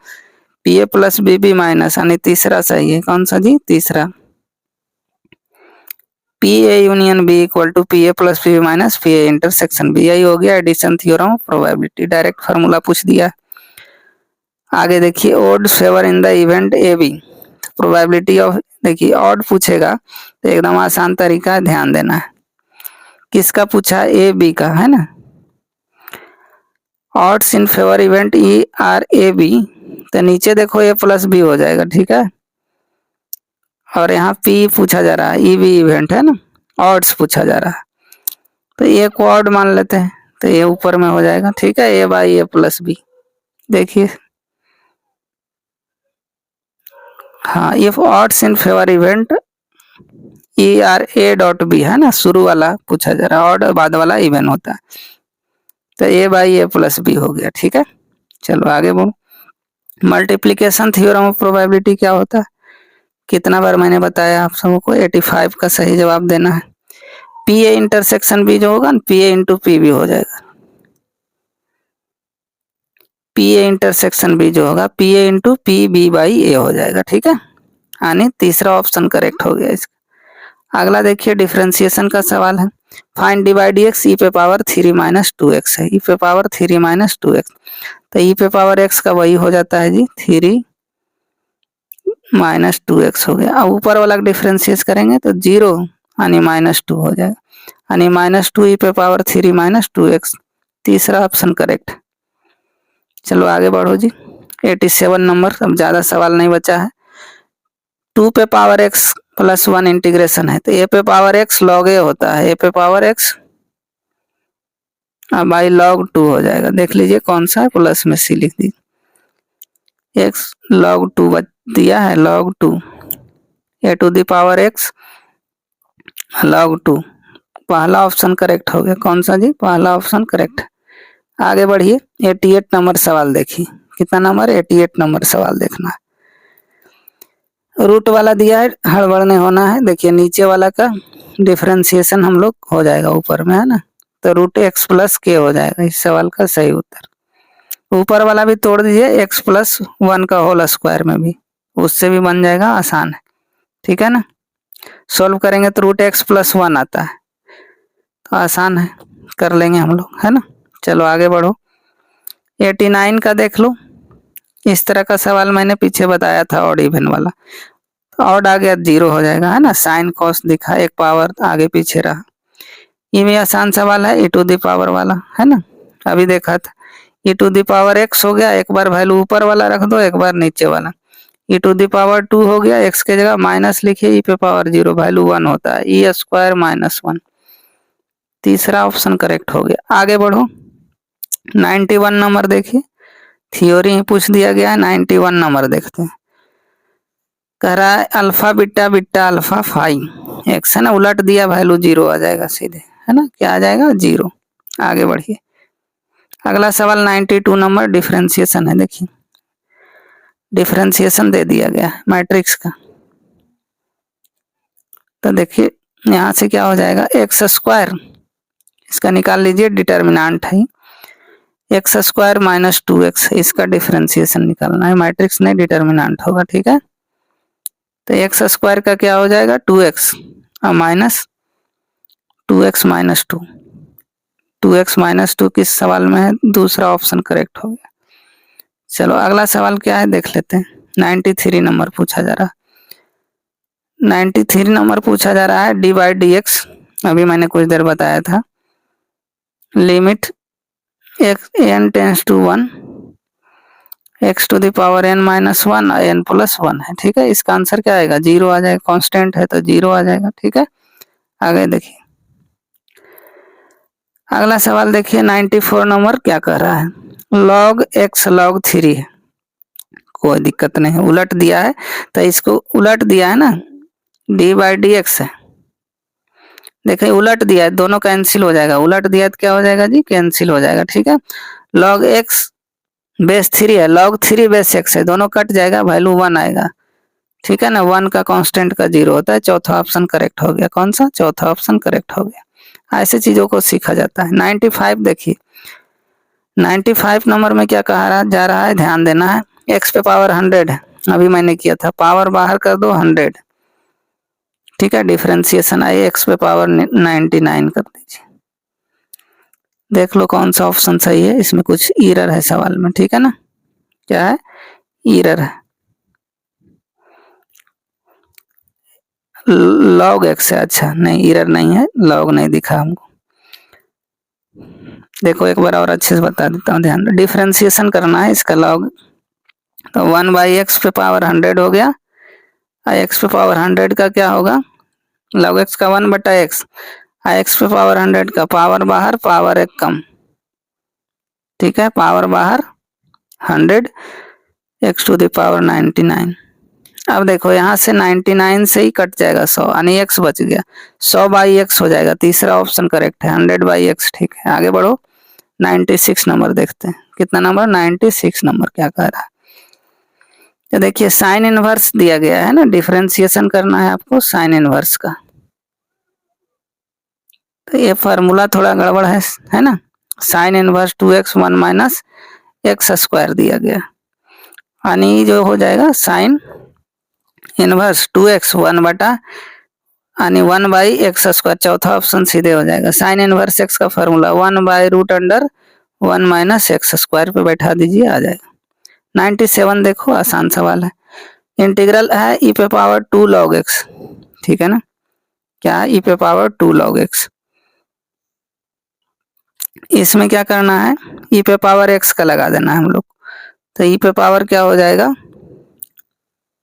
P A plus B B minus, यानी तीसरा सही है, कौन सा जी, तीसरा, P A union B equal to P A plus B minus P A intersection B, यही हो गया addition theorem of probability, direct formula पूछ दिया। आगे देखिए, odd favour in the event A B, probability of, देखिए ऑड पूछेगा तो एकदम आसान तरीका है, ध्यान देना है। किसका पूछा, ए बी का है ना, odds in favour event E are A B, तो नीचे देखो ए प्लस बी हो जाएगा, ठीक है, और यहाँ पी पूछा जा रहा है, ई बी इवेंट है ना, ऑड्स पूछा जा रहा है, तो ए को ऑड मान लेते हैं, तो ये ऊपर में हो जाएगा, ठीक है, A by A plus B. देखिए हाँ, if odds in favour event E are A dot B है ना, शुरू वाला पूछा जा रहा है, ऑड बाद वाला इवन होता है, तो ए बाई ए प्लस बी हो गया, ठीक है। चलो आगे बढ़ो, मल्टीप्लीकेशन थ्योरम ऑफ प्रोबेबिलिटी क्या होता है, कितना बार मैंने बताया आप सबको, 85 का सही जवाब देना है। पी ए इंटरसेक्शन बी जो होगा ना, P A into P B हो जाएगा, पी ए इंटरसेक्शन बी जो होगा P A into P B by A हो जाएगा, ठीक है, यानी तीसरा ऑप्शन करेक्ट हो गया इसका। अगला देखिए, डिफरेंशिएशन का सवाल है, फाइंड डिवाइड एक्स ई पे पावर 3 माइनस 2x है, ई पे पावर 3 माइनस 2x, तो ई पे पावर एक्स का वही हो जाता है जी 3 माइनस 2x हो गया। अब ऊपर वाला डिफरेंशिएट करेंगे तो 0 यानी -2 हो जाएगा, यानी -2 ई पे पावर 3 माइनस 2x, तीसरा ऑप्शन करेक्ट। चलो आगे बढ़ो जी, 87 नंबर, अब ज़्यादा सवाल नहीं बचा है। 2 पे पावर x प्लस 1 इंटीग्रेशन है, तो ए पे पावर x लॉग ए होता है, ए पे पावर x अब बाई लॉग 2 हो जाएगा, देख लीजिए कौन सा है, प्लस में सी लिख दीजिए, x लॉग 2 दिया है, log 2 A to the power x log 2, पहला ऑप्शन करेक्ट हो गया, कौन सा जी, पहला ऑप्शन करेक्ट। आगे बढ़िए, 88 नंबर सवाल देखिए, कितना नंबर, 88 नंबर सवाल देखना, रूट वाला दिया है, हड़बड़ नहीं होना है, देखिए नीचे वाला का डिफरेंशिएशन हम लोग हो जाएगा ऊपर में है ना, तो रूट एक्स प्लस के हो जाएगा इस सवाल का सही उत्तर। ऊपर वाला भी तोड़ दीजिए, एक्स प्लस 1 का होल स्क्वायर में भी, उससे भी बन जाएगा, आसान है, ठीक है ना, सॉल्व करेंगे तो रूट एक्स प्लस 1 आता है, तो आसान है, कर लेंगे हम लोग है ना। चलो आगे बढ़ो, 89 का देख लो, इस तरह का सवाल मैंने पीछे बताया था ऑड इवन वाला, ऑड आ गया 0 हो जाएगा है ना, साइन कॉस दिखा, एक पावर आगे पीछे रहा, ये भी आसान सवाल है, ई टू द पावर वाला है ना, अभी देखा था, ई टू द पावर एक्स हो गया, एक बार वैल्यू ऊपर वाला रख दो, एक बार नीचे वाला, ई टू द पावर 2 हो गया, एक्स के जगह माइनस लिखिए, ई पे पावर 0 वैल्यू 1 होता है, ई स्क्वायर माइनस 1, तीसरा ऑप्शन करेक्ट हो गया। आगे बढ़ो, 91 नंबर देखिए, थ्योरी ही पूछ दिया गया है, 91 नंबर देखते हैं, कह रहा है alpha beta beta alpha five x है ना, उलट दिया वैल्यू 0 आ जाएगा सीधे है ना, क्या आ जाएगा 0। आगे बढ़िए, अगला सवाल 92 नंबर डिफरेंशिएशन है, देखिए डिफरेंशिएशन दे दिया गया है मैट्रिक्स का, तो देखिए यहाँ से क्या हो जाएगा, एक्स स्क्वायर, इसका निकाल लीजिए, डिटर्मिनेंट है एक्स स्क्वायर माइनस 2x, इसका डिफरेंशिएशन निकालना है, मैट्रिक्स नहीं डिटर्मिनेंट होगा, ठीक है, तो एक्स स्क्वायर का क्या हो जाएगा 2x और minus 2x minus 2, 2x minus 2 किस सवाल में है, दूसरा ऑप्शन करेक्ट हो गया। चलो अगला सवाल क्या है देख लेते हैं, 93 नंबर पूछा जा रहा है, 93 नंबर पूछा जा रहा है, डी बाई डी एक्स, अभी मैंने कुछ देर बताया था, limit N tends to 1 X to the power N minus 1 N plus 1 है, ठीक है, इसका आंसर क्या आएगा 0 आ जाएगा, कांस्टेंट है तो 0 आ जाएगा, ठीक है। आगे देखिए, अगला सवाल देखिए 94 नंबर क्या कह रहा है, लॉग एक्स लॉग 3 है, कोई दिक्कत नहीं है। उलट दिया है तो इसको उलट दिया है ना, डी बाई डी एक्स है, देखिए उलट दिया है, दोनों कैंसिल हो जाएगा, उलट दिया तो क्या हो जाएगा जी, कैंसिल हो जाएगा। ठीक है, लॉग एक्स बेस 3 है, लॉग 3 बेस एक्स है, दोनों कट जाएगा, वैल्यू 1 आएगा। ठीक है ना, 1 का कांस्टेंट का 0 होता है। चौथा ऑप्शन करेक्ट हो गया। कौन सा? चौथा ऑप्शन करेक्ट हो गया। ऐसे चीजों को सीखा जाता है। 95 देखिए, 95 नंबर में क्या कहा जा रहा है, ध्यान देना है। एक्स पे पावर 100 है, अभी मैंने किया था, पावर बाहर कर दो 100। ठीक है, डिफरेंशिएशन आई, एक्स पे पावर 99 कर दीजिए। देख लो कौन सा ऑप्शन सही है, इसमें कुछ एरर है सवाल में। ठीक है ना, क्या है, एरर है, लॉग एक्स है। अच्छा नहीं, एरर नहीं है, लॉग नहीं दिखा हमको। देखो एक बार और अच्छे से बता देता हूँ, ध्यान, डिफरेंशिएशन करना है इसका लॉग। तो 1 बाई एक्स पे पावर 100 हो गया, एक्स पे पावर 100 का क्या होगा, लॉग एक्स का 1 बटा एक्स, एक्स पे पावर 100 का पावर बाहर, पावर एक कम। ठीक है, पावर बाहर 100, एक्स टू द पावर 99। अब देखो यहाँ से 99 से ही कट जाएगा 100, यानी एक्स बच गया, 100 बाई एक्स हो जाएगा। तीसरा ऑप्शन करेक्ट है, 100 बाई एक्स। ठीक है, आगे बढ़ो, 96 नंबर देखते हैं, कितना नंबर, 96 नंबर क्या कह रहा है। तो देखिए साइन इनवर्स दिया गया है ना, डिफरेंशिएशन करना है आपको साइन इनवर्स का। तो ये फार्मूला थोड़ा गड़बड़ है ना, sine inverse 2x 1 minus x square दिया गया, यानी जो हो जाएगा साइन इनवर्स 2x 1 बटा यानी 1 बाई एक्स स्क्वायर। चौथा ऑप्शन सीधे हो जाएगा। साइन इनवर्स एक्स का formula 1 by root under 1 minus x square पे बैठा दीजिए, आ जाएगा। 97 देखो, आसान सवाल है। इंटीग्रल है ई पे पावर 2 लॉग एक्स। ठीक है ना, क्या है, ई पे पावर 2 लॉग एक्स। इसमें क्या करना है, ई पे पावर एक्स का लगा देना है हम लोग। तो ई पे पावर क्या हो जाएगा,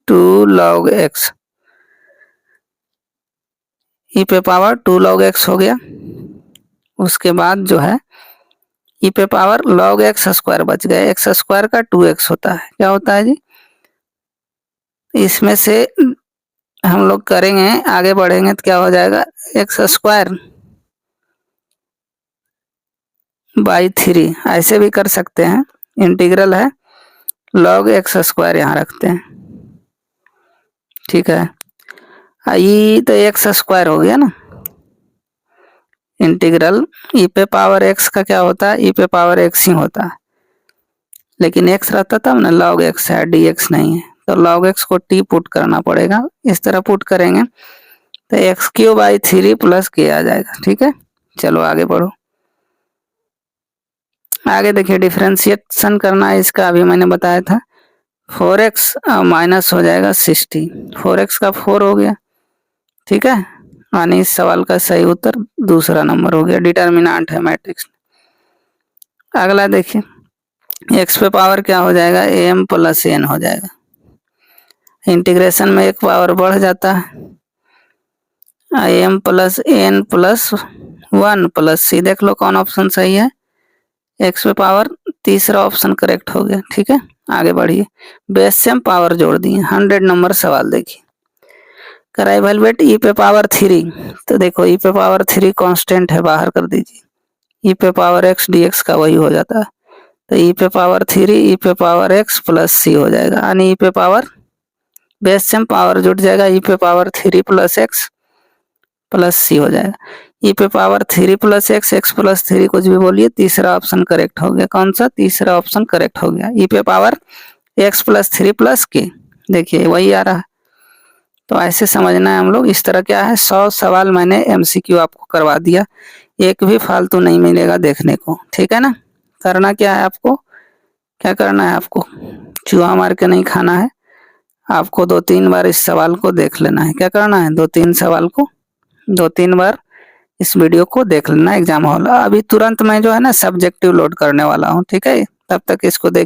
2 लॉग एक्स, ई पे पावर 2 लॉग एक्स हो गया। उसके बाद जो है ई पे पावर लॉग एक्स स्क्वायर बच गया, एक्स स्क्वायर का 2x होता है, क्या होता है जी, इसमें से हम लोग करेंगे, आगे बढ़ेंगे तो क्या हो जाएगा, एक्स स्क्वायर बाई 3, ऐसे भी कर सकते हैं। इंटीग्रल है लॉग एक्स स्क्वायर यहाँ रखते हैं। ठीक है, ई तो एक्स स्क्वायर हो गया ना, इंटीग्रल ई पे पावर एक्स का क्या होता है, ई पे पावर एक्स ही होता है, लेकिन एक्स रहता तब ना, लॉग एक्स है, डी एक्स नहीं है, तो लॉग एक्स को टी पुट करना पड़ेगा। इस तरह पुट करेंगे तो एक्स क्यू बाई 3 प्लस के आ जाएगा। ठीक है, चलो आगे बढ़ो। आगे देखिए डिफरेंशिएशन करना है इसका, अभी मैंने बताया था। 4x माइनस हो जाएगा 60, 4x का 4 हो गया। ठीक है, यानी इस सवाल का सही उत्तर दूसरा नंबर हो गया, डिटर्मिनेंट है मैट्रिक्स। अगला देखिए, x पे पावर क्या हो जाएगा, am प्लस एन हो जाएगा। इंटीग्रेशन में एक पावर बढ़ जाता है, am plus N plus 1 plus C. देख लो कौन ऑप्शन सही है, एक्स पे पावर, तीसरा ऑप्शन करेक्ट हो गया। ठीक है, आगे बढ़िए, बेस से हम पावर जोड़ दिए। 100 नंबर सवाल देखिए, करा इवैल्यूएट ई पे पावर 3। तो देखो ई पे पावर 3 कांस्टेंट है, बाहर कर दीजिए, ई पे पावर एक्स डी एक्स का वही हो जाता है। तो ई पे पावर 3 ई पे पावर एक्स प्लस सी हो जाएगा, यानी ई पे पावर, बेस से पावर जुट जाएगा, ई पे पावर 3 प्लस एक्स प्लस सी हो जाएगा। ई पे पावर 3 प्लस एक्स प्लस 3 कुछ भी बोलिए, तीसरा ऑप्शन करेक्ट हो गया। कौन सा, तीसरा ऑप्शन करेक्ट हो गया। ई पे पावर एक्स प्लस 3 प्लस के, देखिए वही आ रहा है। तो ऐसे समझना है हम लोग। इस तरह क्या है, 100 सवाल मैंने एमसीक्यू आपको करवा दिया, एक भी फालतू नहीं मिलेगा देखने को। ठीक है ना, करना क्या है आपको, क्या करना है आपको, चूहा मार के नहीं खाना है आपको, 2-3 बार इस सवाल को देख लेना है। क्या करना है, 2-3 सवाल को 2-3 बार इस वीडियो को देख लेना एग्जाम हॉल। अभी तुरंत मैं जो है ना सब्जेक्टिव लोड करने वाला हूँ। ठीक है, तब तक इसको देख